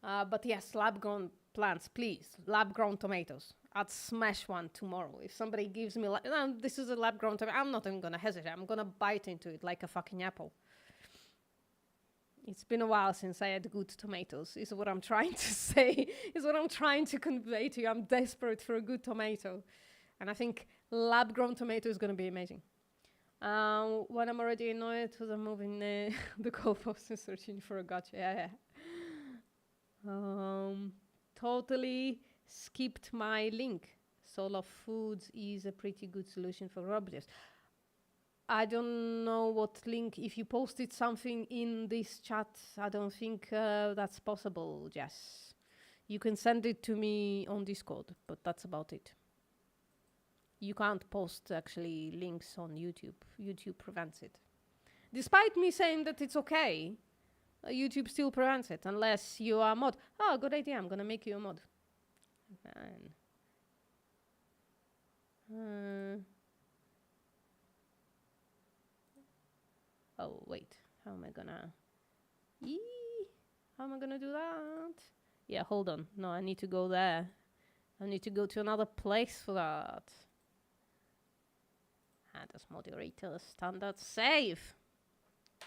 But yes, lab-grown plants, please. Lab-grown tomatoes. I'd smash one tomorrow. If somebody gives me, this is a lab-grown tomato, I'm not even going to hesitate. I'm going to bite into it like a fucking apple. It's been a while since I had good tomatoes, is what I'm trying to say, is what I'm trying to convey to you. I'm desperate for a good tomato. And I think lab-grown tomato is going to be amazing. When I'm already annoyed because I'm moving the goalpost and searching for a gotcha. Yeah. Totally skipped my link. Solar Foods is a pretty good solution for robots. I don't know what link. If you posted something in this chat, I don't think that's possible, Jess. You can send it to me on Discord, but that's about it. You can't post actually links on YouTube. YouTube prevents it. Despite me saying that it's okay, YouTube still prevents it unless you are a mod. Oh, good idea. I'm going to make you a mod. Oh, wait. How am I gonna... How am I gonna do that? Yeah, hold on. No, I need to go there. I need to go to another place for that. Add as moderator, standard save.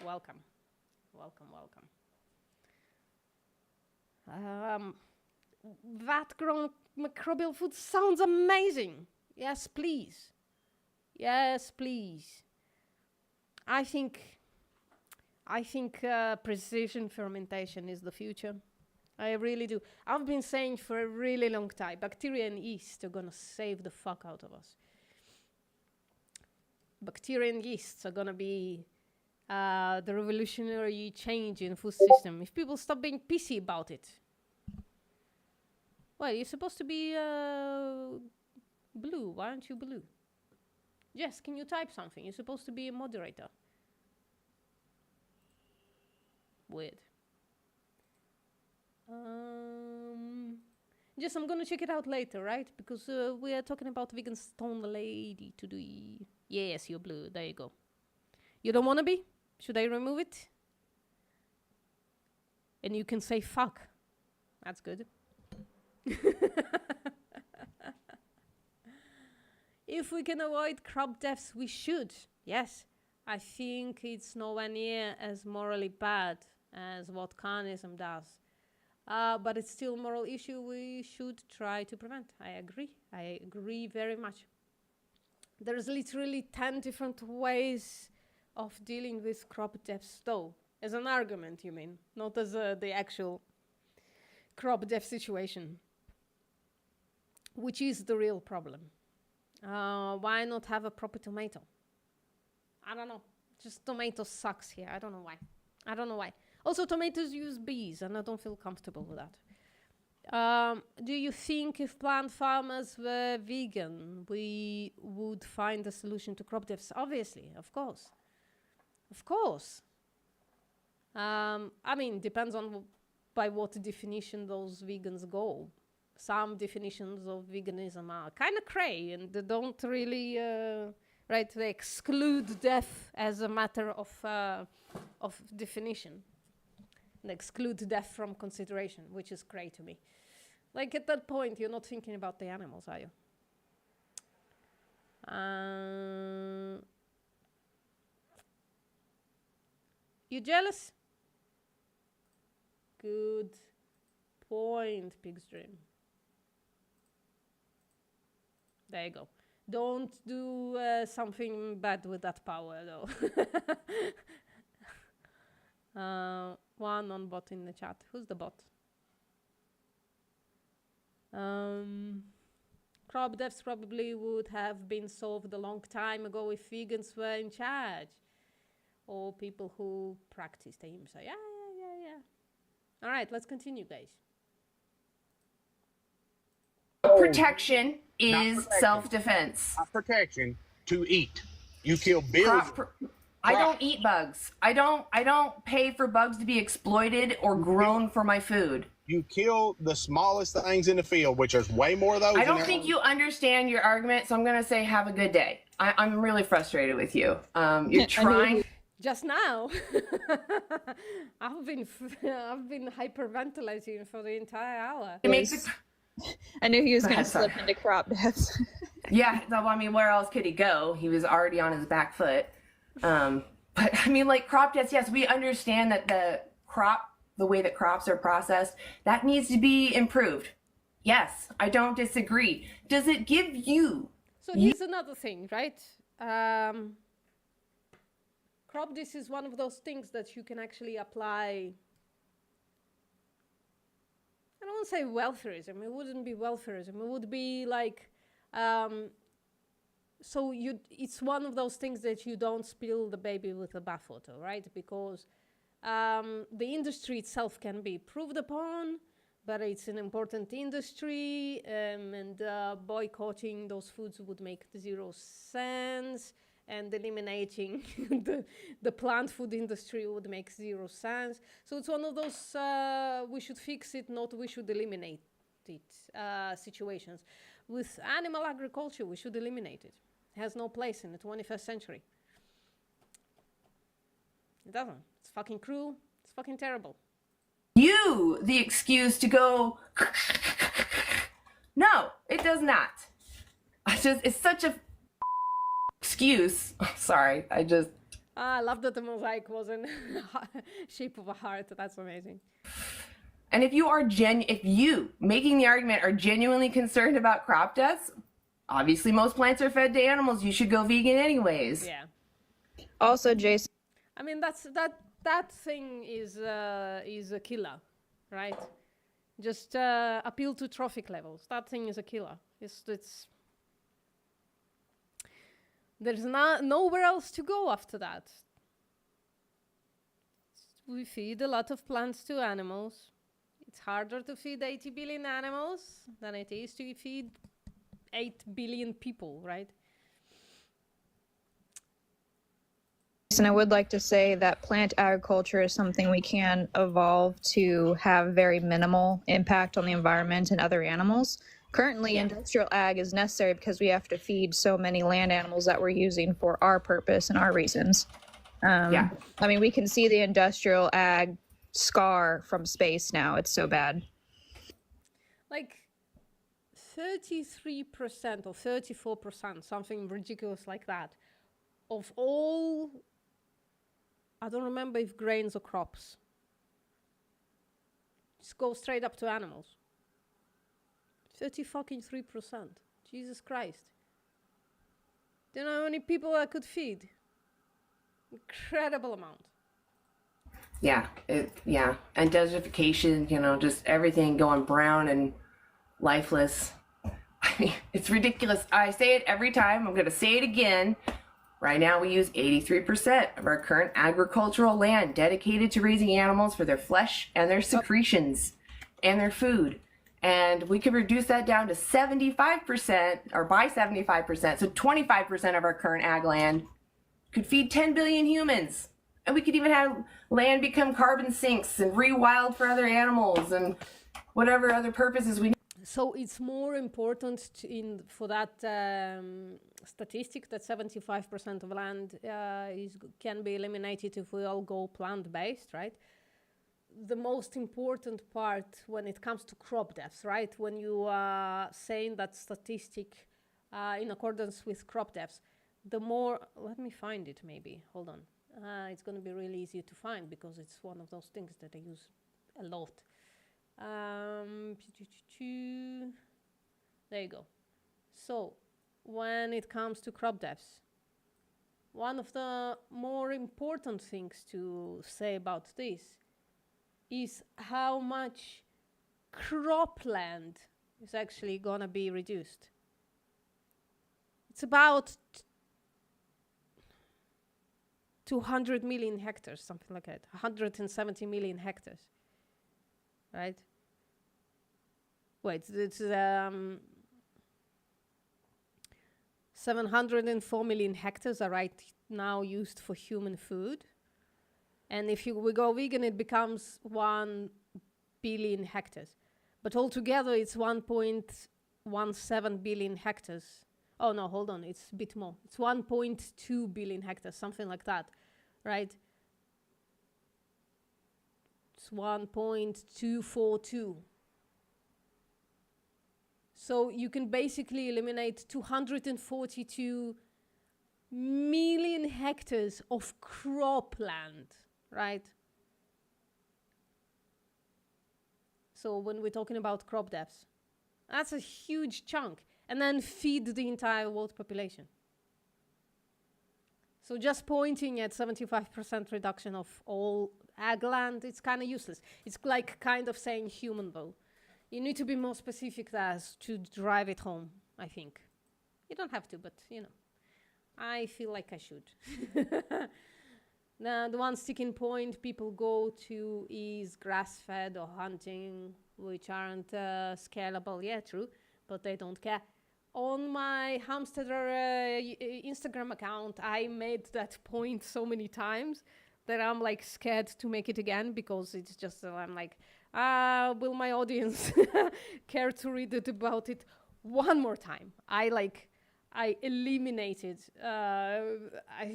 Welcome. That grown microbial food sounds amazing. Yes, please. I think precision fermentation is the future. I really do. I've been saying for a really long time, bacteria and yeast are gonna save the fuck out of us. Bacteria and yeasts are gonna be the revolutionary change in food system. If people stop being pissy about it. Well, you're supposed to be blue. Why aren't you blue? Jess, can you type something? You're supposed to be a moderator. Weird. Jess, I'm gonna check it out later, right? Because we are talking about vegan stone lady today. Yes, you're blue. There you go. You don't want to be? Should I remove it? And you can say fuck. That's good. If we can avoid crop deaths, we should. Yes. I think it's nowhere near as morally bad as what carnism does. But it's still a moral issue we should try to prevent. I agree very much. There's literally 10 different ways of dealing with crop deaths, though. As an argument, you mean, not as the actual crop death situation, which is the real problem. Why not have a proper tomato? I don't know. Just tomato sucks here. I don't know why. Also, tomatoes use bees, and I don't feel comfortable with that. Do you think if plant farmers were vegan, we would find a solution to crop deaths? Obviously, of course. I mean, depends on by what definition those vegans go. Some definitions of veganism are kind of cray, and they don't really right? They exclude death as a matter of definition. They exclude death from consideration, which is great to me. Like at that point, you're not thinking about the animals, are you? You jealous? Good point, Pig's Dream. There you go. Don't do something bad with that power, though. One non-bot in the chat. Who's the bot? Crop deaths probably would have been solved a long time ago if vegans were in charge. Or people who practice ahimsa. Yeah. All right, let's continue, guys. Protection is protection. self-defense. Not protection, to eat. You kill billions. I don't eat bugs. I don't pay for bugs to be exploited or grown for my food. You kill the smallest things in the field, which there's way more of those. I don't think you understand your argument, so I'm going to say have a good day. I'm really frustrated with you. You're trying. Just now, I've been hyperventilating for the entire hour. It makes it, I knew he was going to Sorry. slip into crop deaths. yeah, so, I mean, where else could he go? He was already on his back foot. But I mean, like crop deaths, yes, we understand that the way that crops are processed, that needs to be improved. Yes, I don't disagree. Does it give you? So here's another thing, right? Crop this is one of those things that you can actually apply. I don't want to say welfareism. It wouldn't be welfareism. It would be like, it's one of those things that you don't spill the baby with the bathwater, right? Because the industry itself can be improved upon, but it's an important industry, and boycotting those foods would make zero sense. And eliminating the plant food industry would make zero sense. So it's one of those we should fix it, not we should eliminate it situations. With animal agriculture, we should eliminate it. It has no place in the 21st century. It doesn't. It's fucking cruel. It's fucking terrible. You the excuse to go. No, it does not. It's such a excuse. Sorry, I love that the mosaic was in shape of a heart. That's amazing. And if you making the argument are genuinely concerned about crop deaths, obviously most plants are fed to animals. You should go vegan anyways. Yeah. Also, Jason. I mean, that thing is a killer, right? Just appeal to trophic levels. That thing is a killer. It's there's nowhere else to go after that. We feed a lot of plants to animals. It's harder to feed 80 billion animals than it is to feed 8 billion people, right? And I would like to say that plant agriculture is something we can evolve to have very minimal impact on the environment and other animals. Currently, industrial ag is necessary because we have to feed so many land animals that we're using for our purpose and our reasons. I mean, we can see the industrial ag scar from space now. It's so bad. Like 33% or 34%, something ridiculous like that, of all, I don't remember if grains or crops, just go straight up to animals. 30-fucking-3%. Jesus Christ. Do you know how many people I could feed? Incredible amount. Yeah, and desertification, just everything going brown and lifeless. I mean, it's ridiculous. I say it every time. I'm going to say it again. Right now, we use 83% of our current agricultural land dedicated to raising animals for their flesh and their secretions and their food. And we could reduce that down to 75%, or by 75%, so 25% of our current ag land could feed 10 billion humans. And we could even have land become carbon sinks and rewild for other animals and whatever other purposes we need. So it's more important for that statistic that 75% of land can be eliminated if we all go plant-based, right? The most important part when it comes to crop deaths, right? When you are saying that statistic in accordance with crop deaths, the more, let me find it maybe, hold on. It's going to be really easy to find because it's one of those things that I use a lot. There you go. So when it comes to crop deaths, one of the more important things to say about this is how much cropland is actually gonna be reduced. It's about 200 million hectares, something like that, 170 million hectares, right? Wait, it's 704 million hectares are right now used for human food. And if we go vegan, it becomes 1 billion hectares. But altogether, it's 1.17 billion hectares. Oh, no, hold on. It's a bit more. It's 1.2 billion hectares, something like that, right? It's 1.242. So you can basically eliminate 242 million hectares of cropland, right? So when we're talking about crop deaths, that's a huge chunk. And then feed the entire world population. So just pointing at 75% reduction of all ag land, it's kind of useless. It's like kind of saying human though. You need to be more specific as to drive it home, I think. You don't have to, but you know. I feel like I should. Now, the one sticking point people go to is grass-fed or hunting, which aren't scalable. Yeah, true, but they don't care. On my Hamsteader Instagram account, I made that point so many times that I'm like scared to make it again because it's just, I'm like, will my audience care to read it about it one more time? I eliminated, I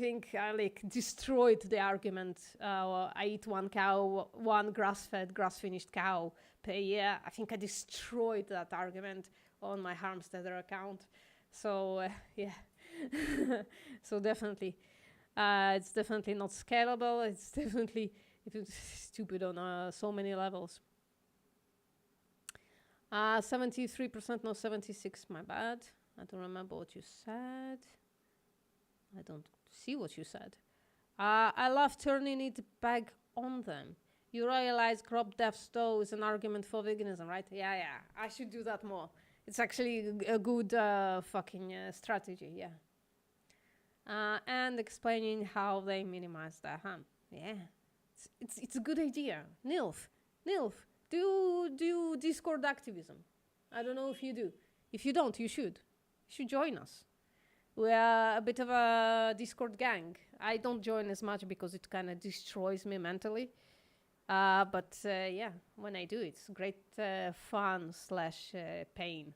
think I destroyed the argument. I eat one cow, one grass-fed, grass-finished cow per year. I think I destroyed that argument on my Harmsteader account. So, yeah. So definitely, it's definitely not scalable. It's definitely stupid on so many levels. 73%, no, 76, my bad. I don't remember what you said. I don't see what you said. I love turning it back on them. You realize crop deaths, though, is an argument for veganism, right? Yeah. I should do that more. It's actually a good fucking strategy, yeah. And explaining how they minimize their harm. Yeah, it's a good idea. Nilf, do Discord activism. I don't know if you do. If you don't, you should. You should join us. We are a bit of a Discord gang. I don't join as much because it kind of destroys me mentally. But yeah, when I do, it's great fun / pain.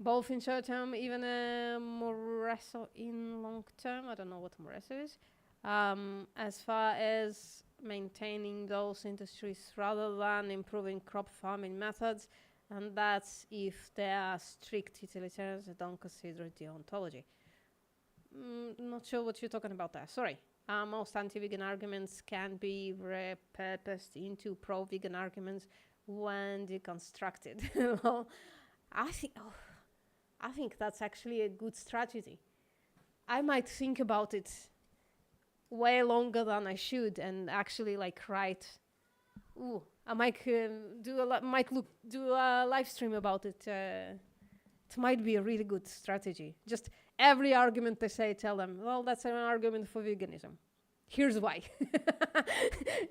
Both in short term, even Moreso in long term. I don't know what Moreso is. As far as maintaining those industries rather than improving crop farming methods, and that's if there are strict utilitarians that don't consider deontology. Not sure what you're talking about there. Sorry. Most anti-vegan arguments can be repurposed into pro-vegan arguments when deconstructed. Well, I think that's actually a good strategy. I might think about it way longer than I should and actually write. I might do a live stream about it. It might be a really good strategy. Just every argument they say, tell them, well, that's an argument for veganism. Here's why.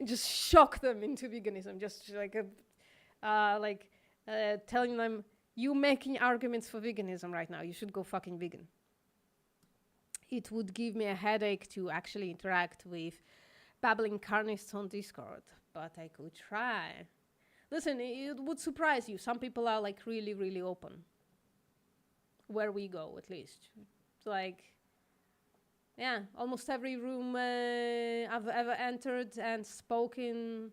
Just shock them into veganism. Just telling them, you making arguments for veganism right now. You should go fucking vegan. It would give me a headache to actually interact with babbling carnists on Discord, but I could try. Listen, it would surprise you. Some people are like really, really open. Where we go, at least. Like, yeah, almost every room I've ever entered and spoken,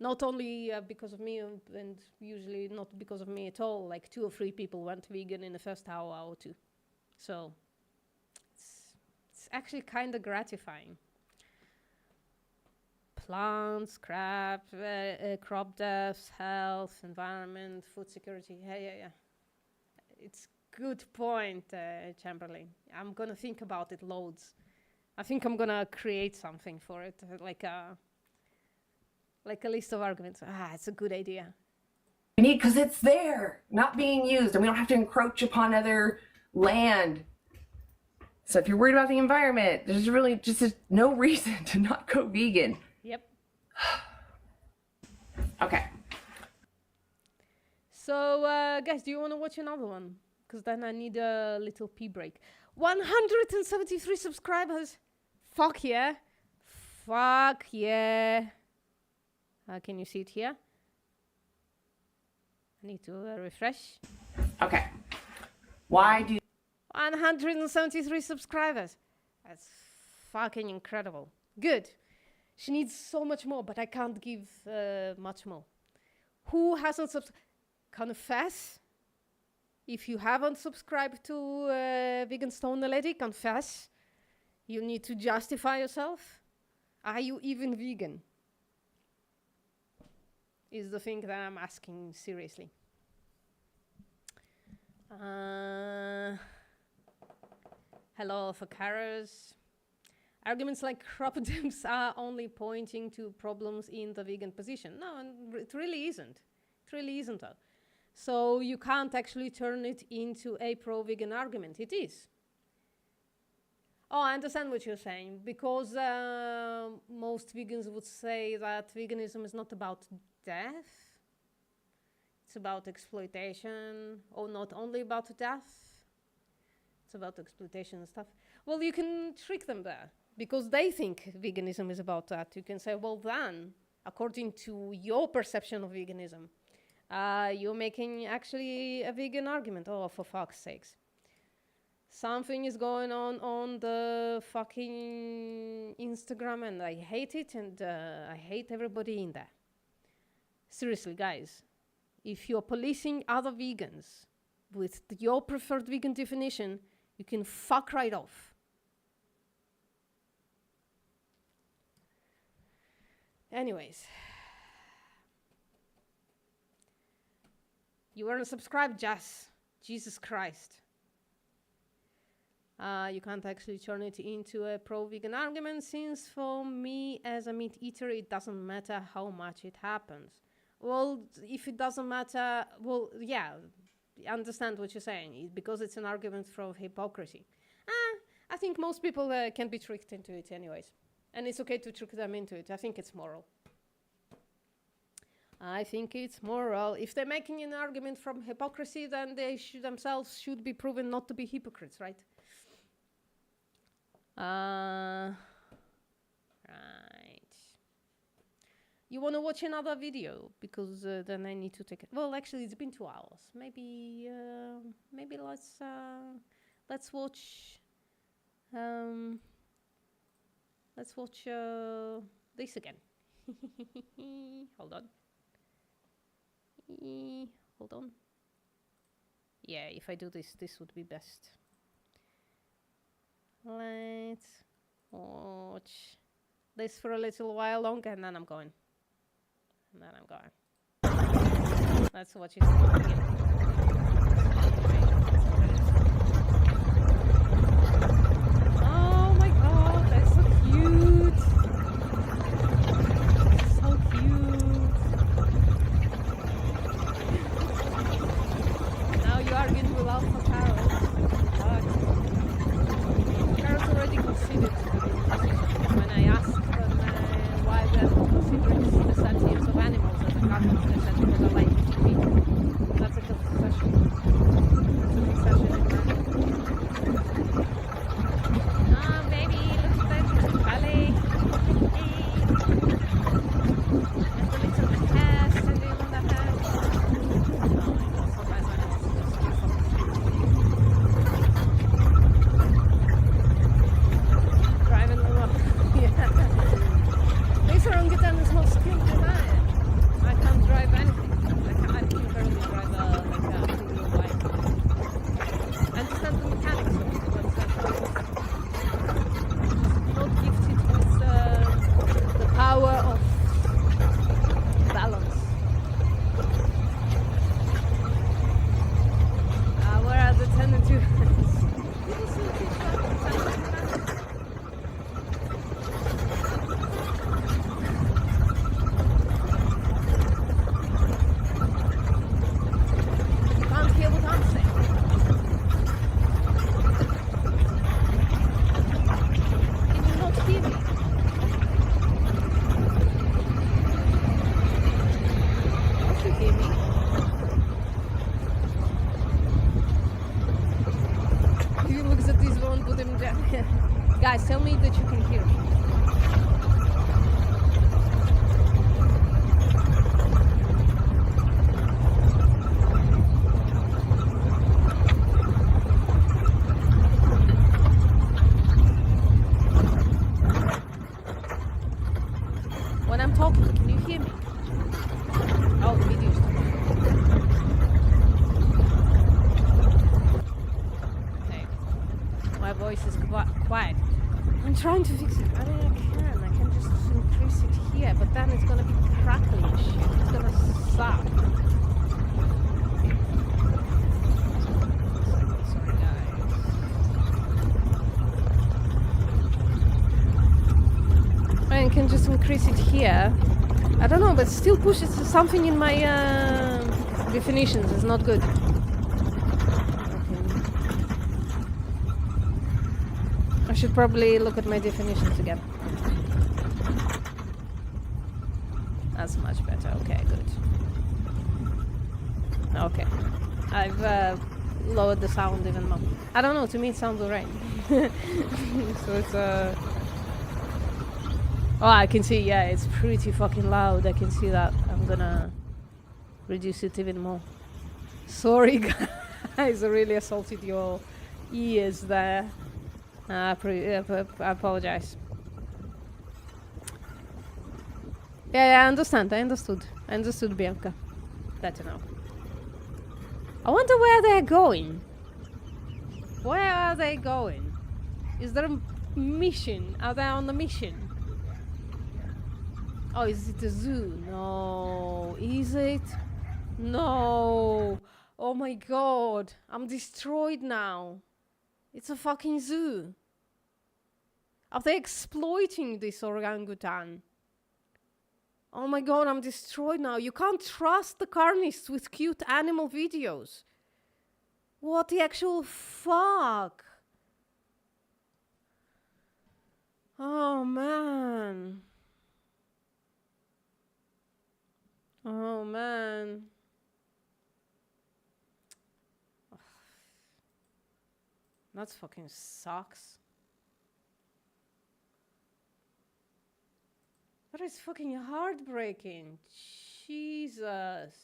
not only because of me and usually not because of me at all, like 2 or 3 people went vegan in the first hour or 2. So it's actually kind of gratifying. Plants, crop deaths, health, environment, food security. Yeah. It's good point, Chamberlain. I'm gonna think about it loads. I think I'm gonna create something for it, like a list of arguments. It's a good idea. We need, because it's there, not being used, and we don't have to encroach upon other land. So if you're worried about the environment, there's really just no reason to not go vegan. Yep. Okay. So, guys, do you want to watch another one? Because then I need a little pee break. 173 subscribers. Fuck yeah. Fuck yeah. Can you see it here? I need to refresh. Okay. Why do 173 subscribers. That's fucking incredible. Good. She needs so much more, but I can't give much more. Who hasn't subscribed? Confess. If you haven't subscribed to Vegan Stoner Lady, confess. You need to justify yourself. Are you even vegan? Is the thing that I'm asking seriously. Hello, Fakaras. Arguments like crop dams are only pointing to problems in the vegan position. No, and it really isn't. It really isn't, though. So you can't actually turn it into a pro-vegan argument. It is. Oh, I understand what you're saying. Because most vegans would say that veganism is not about death. It's about exploitation. Or not only about death. It's about exploitation and stuff. Well, you can trick them there. Because they think veganism is about that. You can say, well, then, according to your perception of veganism, you're making actually a vegan argument. Oh, for fuck's sakes. Something is going on the fucking Instagram, and I hate it, and I hate everybody in there. Seriously, guys. If you're policing other vegans with your preferred vegan definition, you can fuck right off. Anyways. You weren't subscribed, Jess. Jesus Christ. You can't actually turn it into a pro-vegan argument, since for me as a meat eater, it doesn't matter how much it happens. Well, if it doesn't matter, well, yeah, I understand what you're saying, because it's an argument from hypocrisy. I think most people can be tricked into it anyways. And it's okay to trick them into it. I think it's moral. I think it's moral. If they're making an argument from hypocrisy, then they themselves should be proven not to be hypocrites, right? Right. You want to watch another video? Because then I need to take it. Well, actually, it's been 2 hours. Maybe let's watch. Let's watch this again. Hold on. Hold on. Yeah, if I do this, this would be best. Let's watch this for a little while longer, and then I'm going. Let's watch it again. Oh my god, that's so cute. So cute. Now you argued with Alpha Carrots. Carrots already considered when I asked them why they're not considering the sentience of animals as a carbon, they said because I like to eat. That's put him down. Guys, tell me that you can hear me. When I'm talking, can you hear me? Oh, the video's too long. Okay. My voice is quiet. I'm trying to fix it. I mean, I can just increase it here, but then it's gonna be crackly and shit. It's gonna suck. Sorry, guys. I can just increase it here. I don't know, but still pushes something in my definitions. It's not good. I should probably look at my definitions again. That's much better. Okay, good. Okay. I've lowered the sound even more. I don't know, to me it sounds alright. So it's oh, I can see, yeah, it's pretty fucking loud. I can see that. I'm gonna reduce it even more. Sorry, guys, I really assaulted your ears there. I apologize. Yeah, I understand. I understood, Bianca. Better now. I wonder where they're going. Where are they going? Is there a mission? Are they on the mission? Oh, is it a zoo? No. Is it? No. Oh my god. I'm destroyed now. It's a fucking zoo. Are they exploiting this orangutan? Oh my god, I'm destroyed now. You can't trust the carnists with cute animal videos. What the actual fuck? Oh man. Oh man. That fucking sucks. That is fucking heartbreaking. Jesus.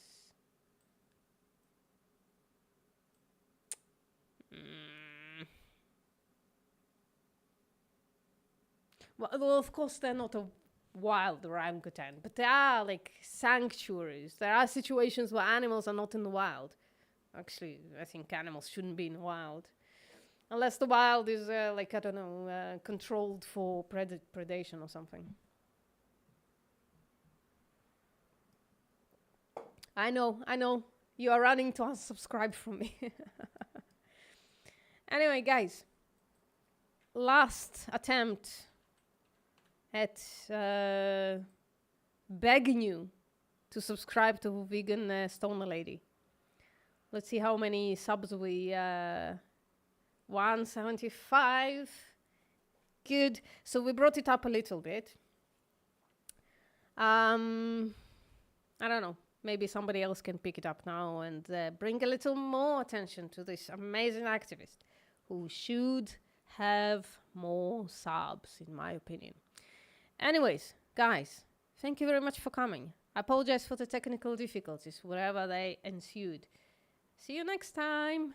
Well, of course, they're not a wild orangutan, but there are like sanctuaries. There are situations where animals are not in the wild. Actually, I think animals shouldn't be in the wild. Unless the wild is, like, I don't know, controlled for predation or something. I know. You are running to unsubscribe from me. Anyway, guys. Last attempt at begging you to subscribe to Vegan Stoner Lady. Let's see how many subs we... 175. Good. So we brought it up a little bit. I don't know. Maybe somebody else can pick it up now and bring a little more attention to this amazing activist who should have more subs, in my opinion. Anyways, guys, thank you very much for coming. I apologize for the technical difficulties, wherever they ensued. See you next time.